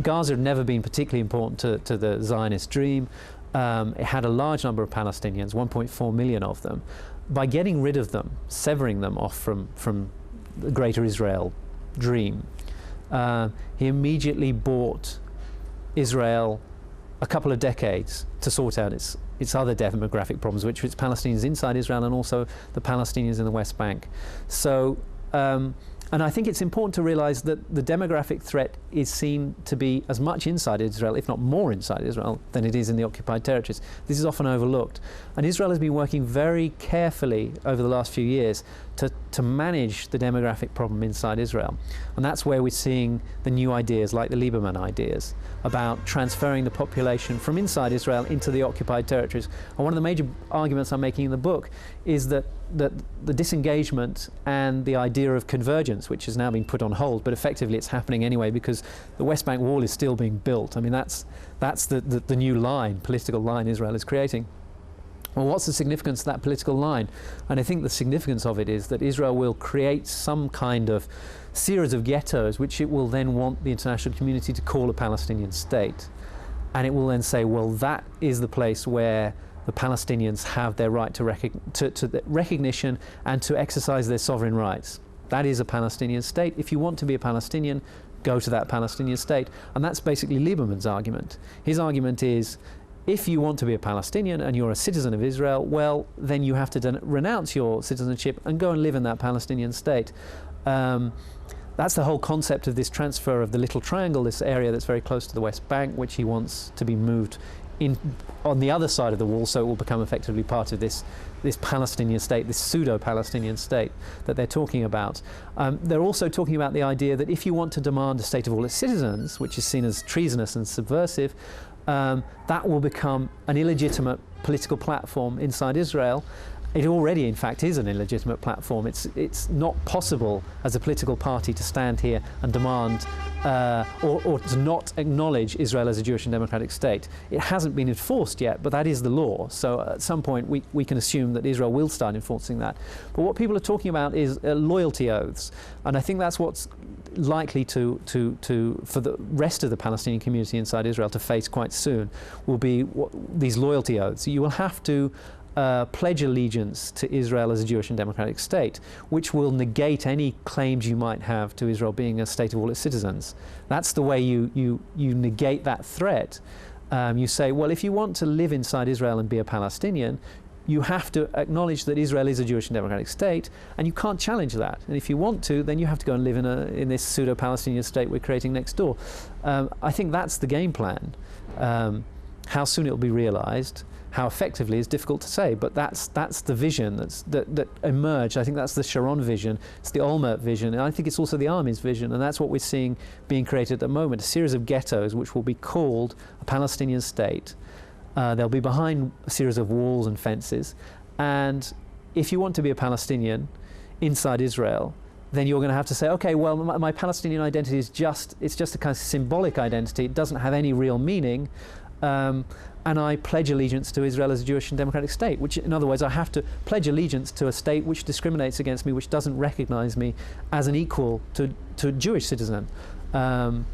Gaza had never been particularly important to the Zionist dream. It had a large number of Palestinians, 1.4 million of them. By getting rid of them, severing them off from the greater Israel dream, he immediately bought Israel a couple of decades to sort out its other demographic problems, which was Palestinians inside Israel and also the Palestinians in the West Bank. So, and I think it's important to realize that the demographic threat is seen to be as much inside Israel, if not more inside Israel, than it is in the occupied territories. This is often overlooked. And Israel has been working very carefully over the last few years to manage the demographic problem inside Israel. And that's where we're seeing the new ideas, like the Lieberman ideas, about transferring the population from inside Israel into the occupied territories. And one of the major arguments I'm making in the book is that the disengagement and the idea of convergence, which has now been put on hold, but effectively it's happening anyway because the West Bank wall is still being built. I mean, that's the new political line Israel is creating. Well, what's the significance of that political line? And I think the significance of it is that Israel will create some kind of series of ghettos which it will then want the international community to call a Palestinian state. And it will then say, well, that is the place where the Palestinians have their right to recognition and to exercise their sovereign rights. That is a Palestinian state. If you want to be a Palestinian, go to that Palestinian state. And that's basically Lieberman's argument. His argument is, if you want to be a Palestinian and you're a citizen of Israel, well, then you have to renounce your citizenship and go and live in that Palestinian state. That's the whole concept of this transfer of the Little Triangle, this area that's very close to the West Bank, which he wants to be moved in on the other side of the wall, so it will become effectively part of this Palestinian state, this pseudo-Palestinian state that they're talking about. They're also talking about the idea that if you want to demand a state of all its citizens, which is seen as treasonous and subversive, that will become an illegitimate political platform inside Israel. It already, in fact, is an illegitimate platform. It's not possible as a political party to stand here and demand or to not acknowledge Israel as a Jewish and democratic state. It hasn't been enforced yet, but that is the law. So at some point we can assume that Israel will start enforcing that. But what people are talking about is loyalty oaths. And I think that's what's likely to for the rest of the Palestinian community inside Israel to face quite soon, will be these loyalty oaths. You will have to pledge allegiance to Israel as a Jewish and democratic state, which will negate any claims you might have to Israel being a state of all its citizens. That's the way you negate that threat. You say, well, if you want to live inside Israel and be a Palestinian, you have to acknowledge that Israel is a Jewish and democratic state, and you can't challenge that. And if you want to, then you have to go and live in this pseudo-Palestinian state we're creating next door. I think that's the game plan. How soon it will be realized, how effectively is difficult to say, but that's the vision that emerged. I think that's the Sharon vision, it's the Olmert vision, and I think it's also the Army's vision, and that's what we're seeing being created at the moment, a series of ghettos which will be called a Palestinian state. They'll be behind a series of walls and fences, and if you want to be a Palestinian inside Israel, then you're going to have to say, okay, well, my Palestinian identity is just a kind of symbolic identity, it doesn't have any real meaning, and I pledge allegiance to Israel as a Jewish and democratic state, which, in other words, I have to pledge allegiance to a state which discriminates against me, which doesn't recognize me as an equal to a Jewish citizen. And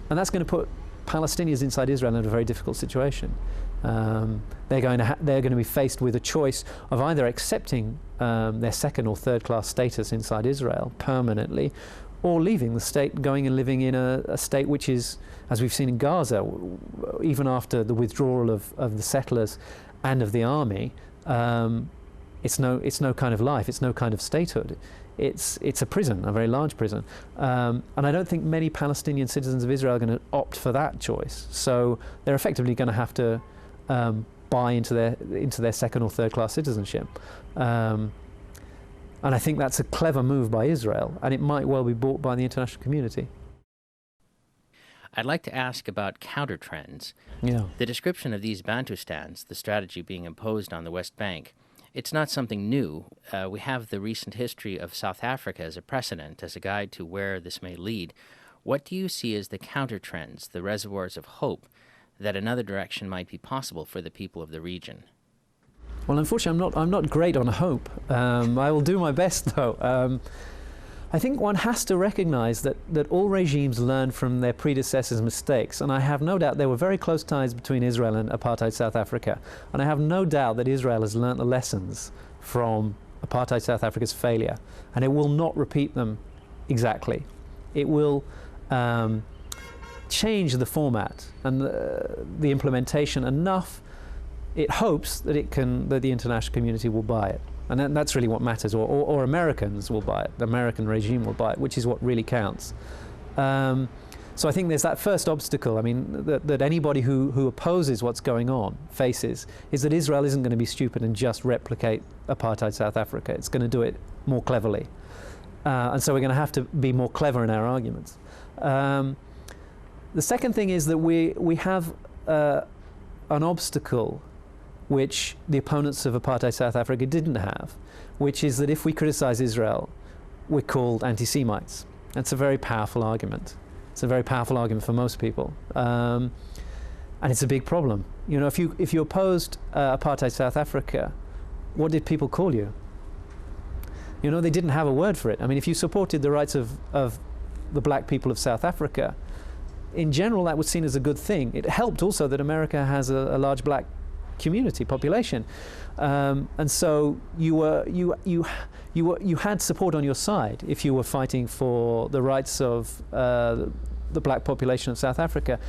that's going to put Palestinians inside Israel in a very difficult situation. They're going to be faced with a choice of either accepting their second or third class status inside Israel permanently, or leaving the state, going and living in a state which is, as we've seen in Gaza, even after the withdrawal of the settlers and of the army, it's no kind of life, it's no kind of statehood. It's a prison, a very large prison. And I don't think many Palestinian citizens of Israel are going to opt for that choice. So they're effectively going to have to buy into their second or third class citizenship. And I think that's a clever move by Israel, and it might well be bought by the international community. I'd like to ask about countertrends. Yeah. The description of these Bantustans, the strategy being imposed on the West Bank, it's not something new. We have the recent history of South Africa as a precedent, as a guide to where this may lead. What do you see as the countertrends, the reservoirs of hope, that another direction might be possible for the people of the region? Well, unfortunately, I'm not great on hope. I will do my best, though. I think one has to recognize that all regimes learn from their predecessors' mistakes, and I have no doubt there were very close ties between Israel and apartheid South Africa, and I have no doubt that Israel has learnt the lessons from apartheid South Africa's failure, and it will not repeat them exactly. It will change the format and the implementation enough. It hopes that the international community will buy it. And that's really what matters, or Americans will buy it, the American regime will buy it, which is what really counts. So I think there's that first obstacle, I mean, that anybody who opposes what's going on faces, is that Israel isn't going to be stupid and just replicate apartheid South Africa. It's going to do it more cleverly. And so we're going to have to be more clever in our arguments. The second thing is that we have an obstacle which the opponents of apartheid South Africa didn't have, which is that if we criticize Israel, we're called anti-Semites. That's a very powerful argument. It's a very powerful argument for most people. And it's a big problem. You know, if you opposed apartheid South Africa, what did people call you? You know, they didn't have a word for it. I mean, if you supported the rights of the black people of South Africa, in general, that was seen as a good thing. It helped also that America has a large black community population, and so you had support on your side if you were fighting for the rights of the black population of South Africa.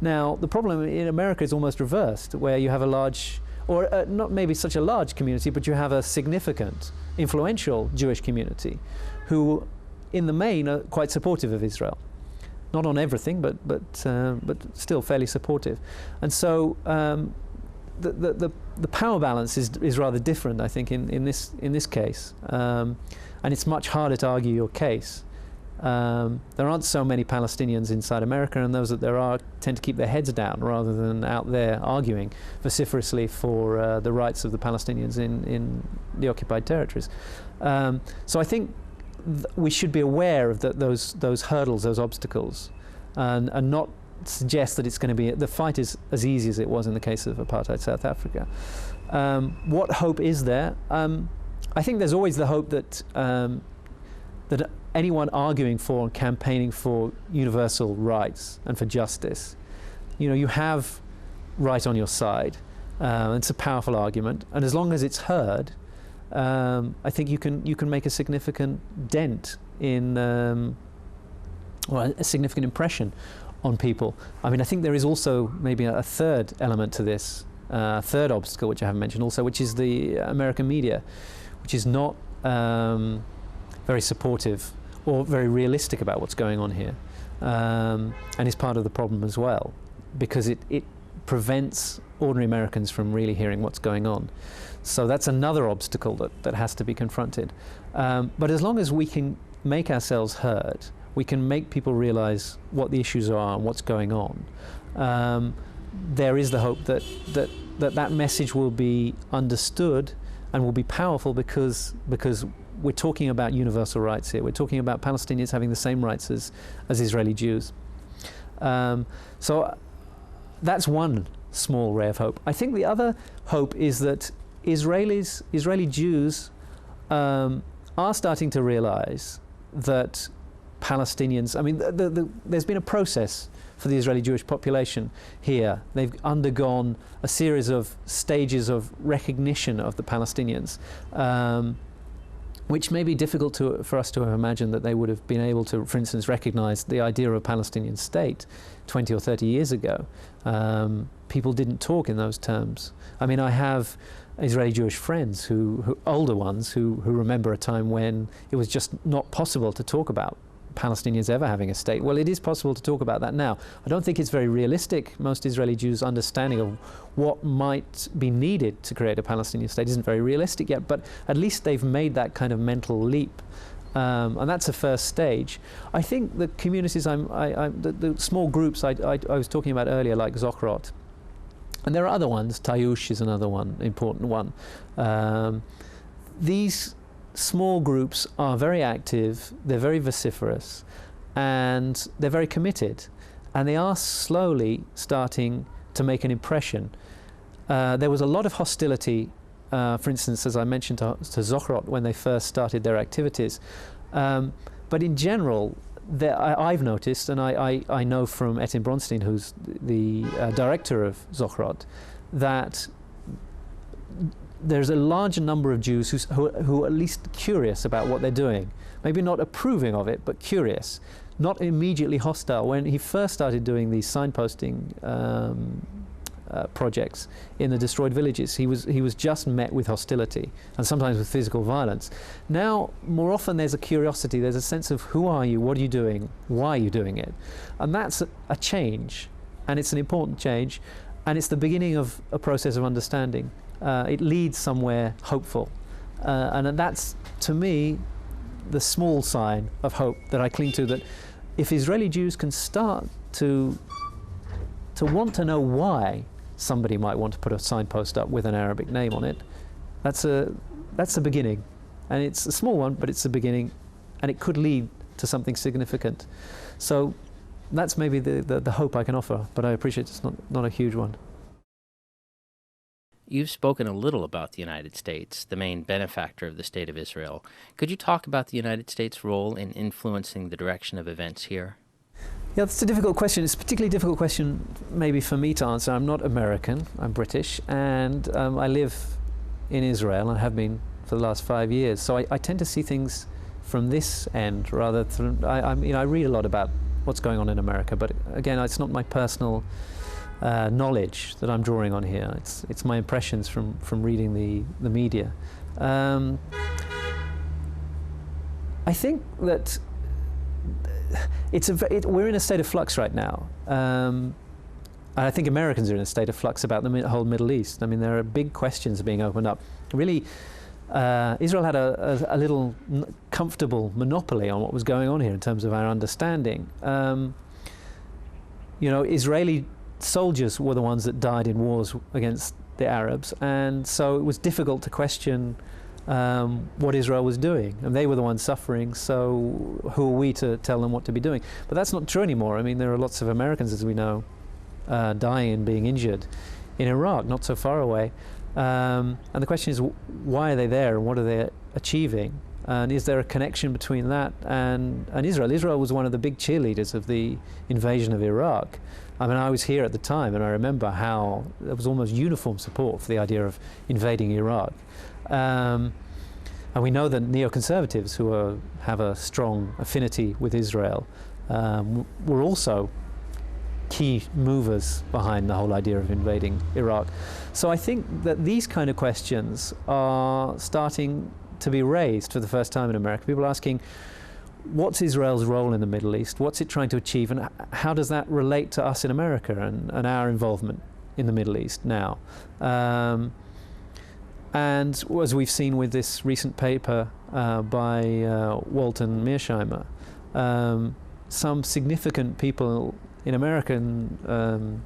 Now the problem in America is almost reversed, where you have a large, or not maybe such a large community, but you have a significant, influential Jewish community who in the main are quite supportive of Israel. Not on everything, but still fairly supportive. And so the power balance is rather different, I think, in this case, and it's much harder to argue your case. There aren't so many Palestinians inside America, and those that there are tend to keep their heads down rather than out there arguing vociferously for the rights of the Palestinians in the occupied territories. So I think we should be aware of those hurdles, those obstacles, and not suggest that it's going to be, the fight is as easy as it was in the case of apartheid South Africa. What hope is there? I think there's always the hope that that anyone arguing for and campaigning for universal rights and for justice, you know, you have right on your side. It's a powerful argument, and as long as it's heard, I think you can make a significant dent in, a significant impression on people. I mean, I think there is also maybe a third element to this, third obstacle which I haven't mentioned also, which is the American media, which is not very supportive or very realistic about what's going on here, and is part of the problem as well, because it prevents ordinary Americans from really hearing what's going on. So that's another obstacle that has to be confronted. But as long as we can make ourselves heard, we can make people realize what the issues are and what's going on, there is the hope that message will be understood and will be powerful, because we're talking about universal rights here. We're talking about Palestinians having the same rights as Israeli Jews. So that's one small ray of hope. I think the other hope is that Israeli Jews are starting to realize that Palestinians, I mean, there's been a process for the Israeli Jewish population here. They've undergone a series of stages of recognition of the Palestinians, which may be difficult for us to have imagined that they would have been able to, for instance, recognize the idea of a Palestinian state 20 or 30 years ago. People didn't talk in those terms. I mean, I have Israeli Jewish friends, who older ones, who remember a time when it was just not possible to talk about Palestinians ever having a state. Well, it is possible to talk about that now. I don't think it's very realistic. Most Israeli Jews' understanding of what might be needed to create a Palestinian state isn't very realistic yet, but at least they've made that kind of mental leap. And that's a first stage. I think the communities, the small groups I was talking about earlier, like Zochrot, and there are other ones. Tayush is another one, important one. These small groups are very active, they're very vociferous, and they're very committed. And they are slowly starting to make an impression. There was a lot of hostility, for instance, as I mentioned, to Zochrot when they first started their activities. But in general, I've noticed, and I know from Etin Bronstein, who's the director of Zochrot, that there's a larger number of Jews who are at least curious about what they're doing. Maybe not approving of it, but curious. Not immediately hostile. When he first started doing these signposting projects in the destroyed villages, he was just met with hostility and sometimes with physical violence. Now, more often there's a curiosity, there's a sense of who are you, what are you doing, why are you doing it? And that's a change, and it's an important change, and it's the beginning of a process of understanding. It leads somewhere hopeful, and that's, to me, the small sign of hope that I cling to, that if Israeli Jews can start to want to know why somebody might want to put a signpost up with an Arabic name on it, that's a beginning. And it's a small one, but it's a beginning, and it could lead to something significant. So that's maybe the hope I can offer, but I appreciate it's not a huge one. You've spoken a little about the United States, the main benefactor of the State of Israel. Could you talk about the United States' role in influencing the direction of events here? Yeah, that's a difficult question. It's a particularly difficult question maybe for me to answer. I'm not American, I'm British, and I live in Israel, and have been for the last 5 years. So I tend to see things from this end rather than, I read a lot about what's going on in America, but again, it's not my personal knowledge that I'm drawing on here. It's my impressions from reading the media. I think that we're in a state of flux right now. I think Americans are in a state of flux about the whole Middle East. I mean, there are big questions being opened up. Really, Israel had a little comfortable monopoly on what was going on here in terms of our understanding. Israeli soldiers were the ones that died in wars against the Arabs, and so it was difficult to question what Israel was doing, and they were the ones suffering, so who are we to tell them what to be doing? But that's not true anymore. I mean, there are lots of Americans, as we know, dying and being injured in Iraq, not so far away. And the question is, why are they there, and what are they achieving? And is there a connection between that and Israel? Israel was one of the big cheerleaders of the invasion of Iraq. I mean, I was here at the time, and I remember how there was almost uniform support for the idea of invading Iraq. And we know that neoconservatives who have a strong affinity with Israel were also key movers behind the whole idea of invading Iraq. So I think that these kind of questions are starting to be raised for the first time in America. People are asking, what's Israel's role in the Middle East? What's it trying to achieve? And how does that relate to us in America and our involvement in the Middle East now? And as we've seen with this recent paper by Walton Mearsheimer, some significant people in American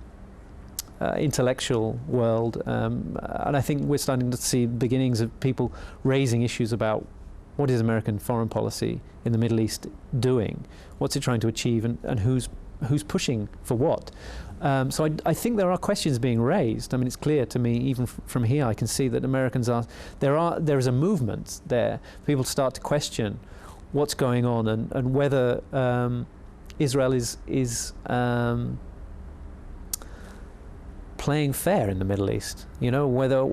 intellectual world, and I think we're starting to see beginnings of people raising issues about what is American foreign policy in the Middle East doing, what's it trying to achieve, and who's pushing for what. So I think there are questions being raised. I mean, it's clear to me, even from here, I can see that Americans there is a movement there. People start to question what's going on and whether Israel is playing fair in the Middle East. Whether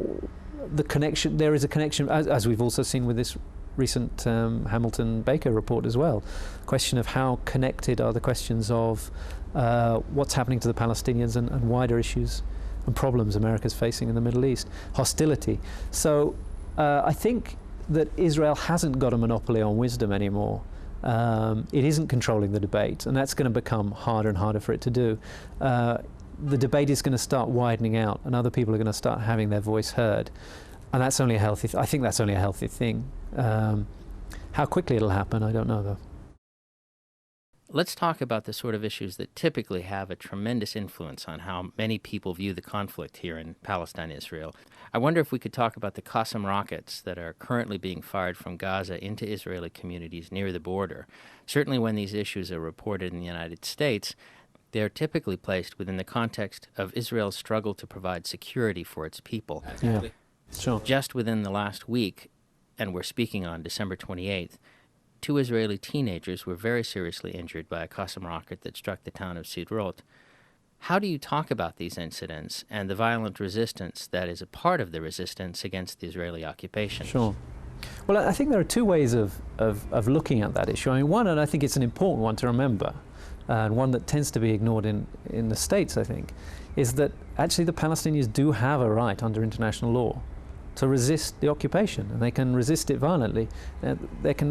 there is a connection, as we've also seen with this recent Hamilton-Baker report as well. Question of how connected are the questions of what's happening to the Palestinians and wider issues and problems America's facing in the Middle East. Hostility. So I think that Israel hasn't got a monopoly on wisdom anymore. It isn't controlling the debate, and that's going to become harder and harder for it to do. The debate is going to start widening out, and other people are going to start having their voice heard. And that's only I think that's only a healthy thing. How quickly it'll happen, I don't know, though. Let's talk about the sort of issues that typically have a tremendous influence on how many people view the conflict here in Palestine, Israel. I wonder if we could talk about the Kassam rockets that are currently being fired from Gaza into Israeli communities near the border. Certainly when these issues are reported in the United States, they are typically placed within the context of Israel's struggle to provide security for its people. Yeah, sure. Just within the last week, and we're speaking on December 28th, 2 Israeli teenagers were very seriously injured by a Kassam rocket that struck the town of Sderot. How do you talk about these incidents and the violent resistance that is a part of the resistance against the Israeli occupation? Sure. Well, I think there are 2 ways of looking at that issue. I mean, one, and I think it's an important one to remember, and one that tends to be ignored in the States, I think, is that actually the Palestinians do have a right under international law to resist the occupation, and they can resist it violently. We can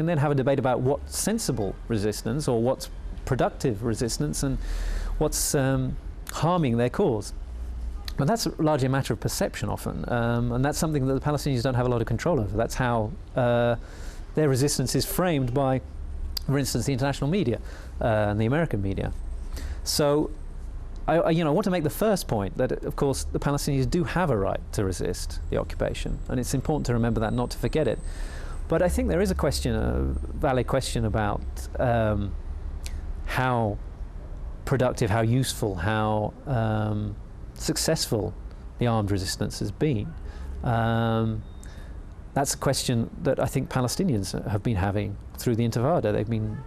then have a debate about what's sensible resistance or what's productive resistance and what's harming their cause. But that's largely a matter of perception often, and that's something that the Palestinians don't have a lot of control over. That's how their resistance is framed by, for instance, the international media and the American media. So I want to make the first point that, of course, the Palestinians do have a right to resist the occupation, and it's important to remember that, not to forget it. But I think there is a valid question about how productive, how useful, how successful the armed resistance has been. That's a question that I think Palestinians have been having through the Intifada. They've been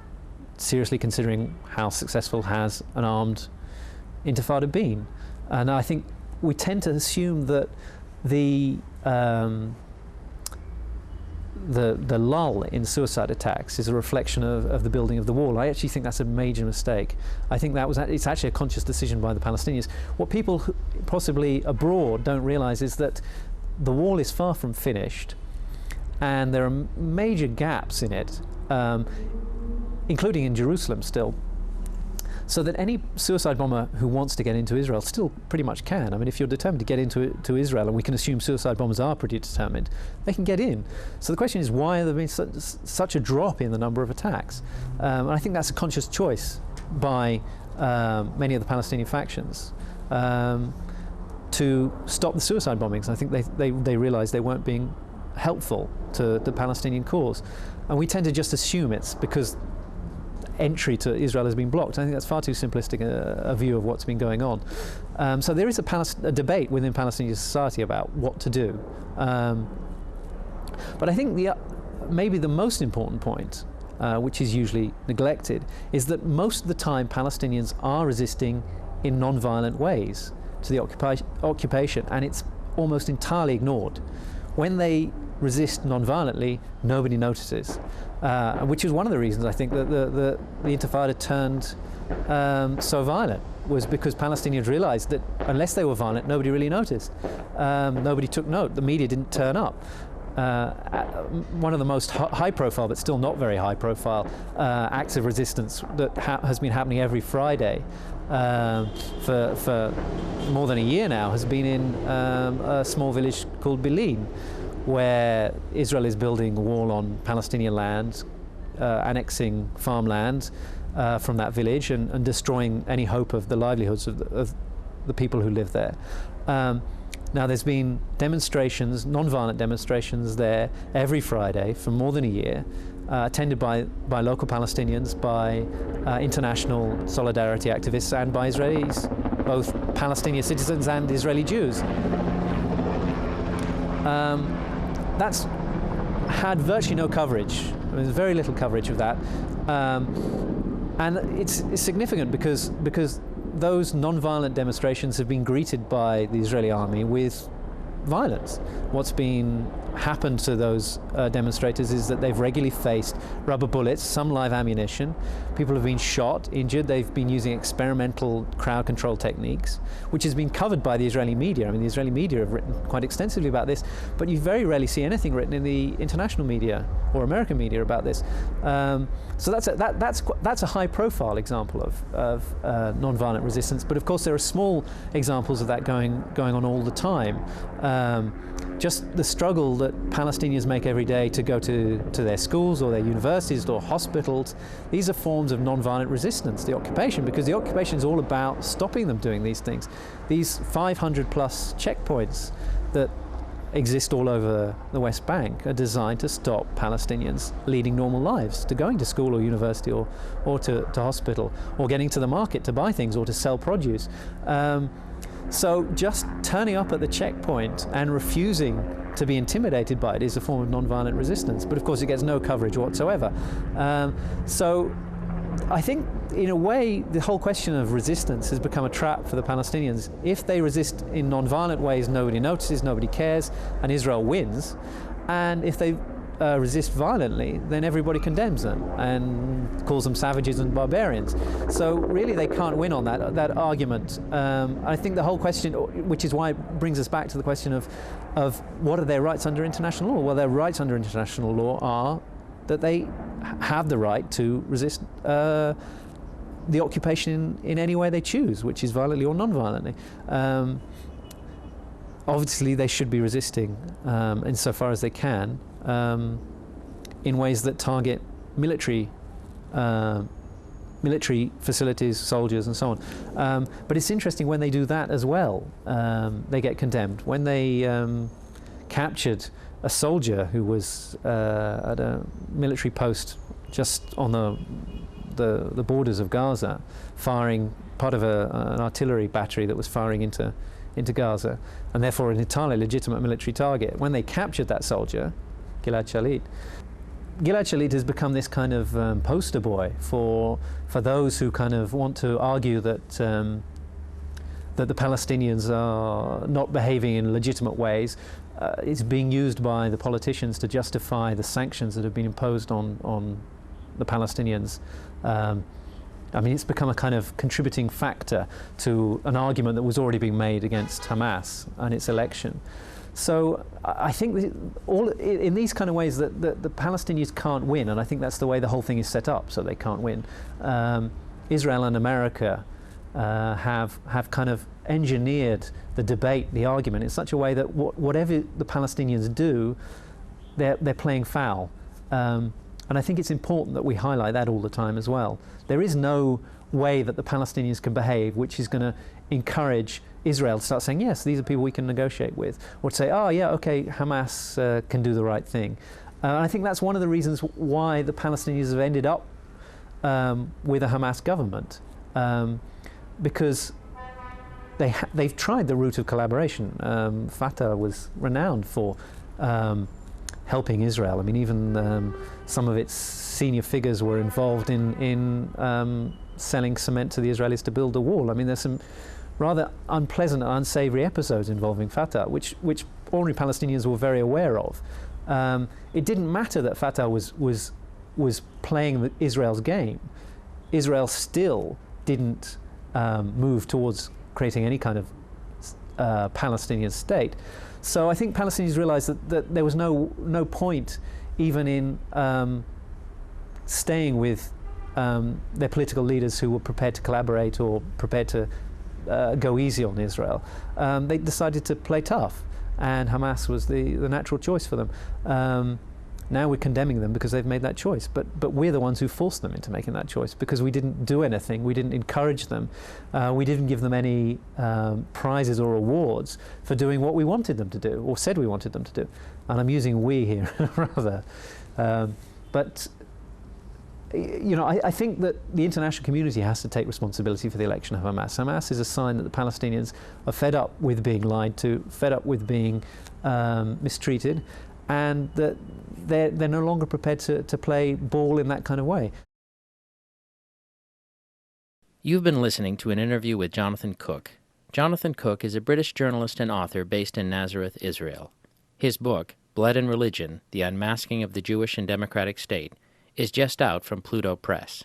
seriously considering how successful has an armed Intifada been, and I think we tend to assume that the lull in suicide attacks is a reflection of the building of the wall. I actually think that's a major mistake. I think it's actually a conscious decision by the Palestinians. What people possibly abroad don't realize is that the wall is far from finished, and there are major gaps in it, including in Jerusalem still. So that any suicide bomber who wants to get into Israel still pretty much can. I mean, if you're determined to get into Israel, and we can assume suicide bombers are pretty determined, they can get in. So the question is, why has there been such a drop in the number of attacks? And I think that's a conscious choice by many of the Palestinian factions to stop the suicide bombings. I think they realized they weren't being helpful to the Palestinian cause. And we tend to just assume it's because entry to Israel has been blocked. I think that's far too simplistic a view of what's been going on. So there is a debate within Palestinian society about what to do. But I think maybe the most important point, which is usually neglected, is that most of the time Palestinians are resisting in non-violent ways to the occupation, and it's almost entirely ignored. When they resist non-violently, nobody notices, which is one of the reasons I think that the Intifada turned so violent, was because Palestinians realized that unless they were violent, nobody really noticed. Nobody took note. The media didn't turn up. One of the most high-profile, but still not very high-profile, acts of resistance that has been happening every Friday for more than a year now has been in a small village called Bilin, where Israel is building a wall on Palestinian land, annexing farmland from that village and destroying any hope of the livelihoods of the people who live there. Now there's been demonstrations, non-violent demonstrations there every Friday for more than a year, attended by local Palestinians, by international solidarity activists, and by Israelis, both Palestinian citizens and Israeli Jews. That's had virtually no coverage. There's very little coverage of that, and it's significant because those non-violent demonstrations have been greeted by the Israeli army with violence. What's happened to those demonstrators is that they've regularly faced rubber bullets, some live ammunition. People have been shot, injured. They've been using experimental crowd control techniques, which has been covered by the Israeli media. I mean, the Israeli media have written quite extensively about this, but you very rarely see anything written in the international media or American media about this. So that's a high-profile example of non-violent resistance. But of course, there are small examples of that going on all the time. Just the struggle that Palestinians make every day to go to their schools or their universities or hospitals, these are forms of non-violent resistance, the occupation, because the occupation is all about stopping them doing these things. These 500 plus checkpoints that exist all over the West Bank are designed to stop Palestinians leading normal lives, to going to school or university or to hospital, or getting to the market to buy things or to sell produce. So just turning up at the checkpoint and refusing to be intimidated by it is a form of non-violent resistance. But of course it gets no coverage whatsoever. So I think in a way the whole question of resistance has become a trap for the Palestinians. If they resist in non-violent ways, nobody notices, nobody cares, and Israel wins. And if they resist violently, then everybody condemns them and calls them savages and barbarians. So really they can't win on that argument. I think the whole question, which is why it brings us back to the question of what are their rights under international law? Well, their rights under international law are that they have the right to resist the occupation in any way they choose, which is violently or non-violently. Obviously they should be resisting insofar as they can, in ways that target military facilities, soldiers and so on. But it's interesting, when they do that as well, they get condemned. When they captured a soldier who was at a military post just on the borders of Gaza, firing part of an artillery battery that was firing into Gaza, and therefore an entirely legitimate military target. When they captured that soldier, Gilad Shalit has become this kind of poster boy for those who kind of want to argue that the Palestinians are not behaving in legitimate ways. It's being used by the politicians to justify the sanctions that have been imposed on the Palestinians. I mean, it's become a kind of contributing factor to an argument that was already being made against Hamas and its election. So I think in these kind of ways that the Palestinians can't win, and I think that's the way the whole thing is set up, so they can't win. Israel and America have kind of engineered the debate, the argument, in such a way that whatever the Palestinians do, they're playing foul. And I think it's important that we highlight that all the time as well. There is no way that the Palestinians can behave which is going to encourage Israel to start saying, yes, these are people we can negotiate with, or to say, oh yeah, okay, Hamas can do the right thing. I think that's one of the reasons why the Palestinians have ended up with a Hamas government, because they've tried the route of collaboration. Fatah was renowned for helping Israel. I mean, even some of its senior figures were involved in selling cement to the Israelis to build a wall. I mean, there's some rather unpleasant and unsavory episodes involving Fatah, which ordinary Palestinians were very aware of. It didn't matter that Fatah was playing Israel's game. Israel still didn't move towards creating any kind of Palestinian state. So I think Palestinians realized that there was no point even in staying with their political leaders who were prepared to collaborate or prepared to go easy on Israel. They decided to play tough, and Hamas was the natural choice for them. Now we're condemning them because they've made that choice, but we're the ones who forced them into making that choice, because we didn't do anything, we didn't encourage them, we didn't give them any prizes or awards for doing what we wanted them to do, or said we wanted them to do. And I'm using we here rather. But you know, I think that the international community has to take responsibility for the election of Hamas. Hamas is a sign that the Palestinians are fed up with being lied to, fed up with being mistreated, and that they're no longer prepared to play ball in that kind of way. You've been listening to an interview with Jonathan Cook. Jonathan Cook is a British journalist and author based in Nazareth, Israel. His book, Blood and Religion, The Unmasking of the Jewish and Democratic State, is just out from Pluto Press.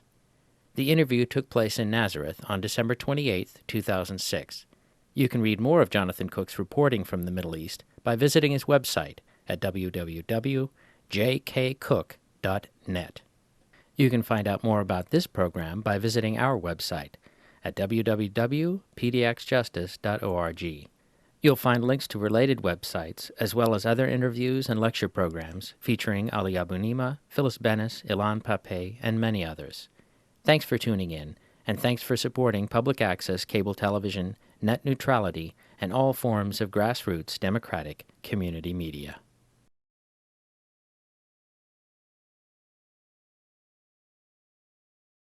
The interview took place in Nazareth on December 28, 2006. You can read more of Jonathan Cook's reporting from the Middle East by visiting his website at www.jkcook.net. You can find out more about this program by visiting our website at www.pdxjustice.org. You'll find links to related websites, as well as other interviews and lecture programs featuring Ali Abunimah, Phyllis Bennis, Ilan Pape, and many others. Thanks for tuning in, and thanks for supporting public access cable television, net neutrality, and all forms of grassroots democratic community media.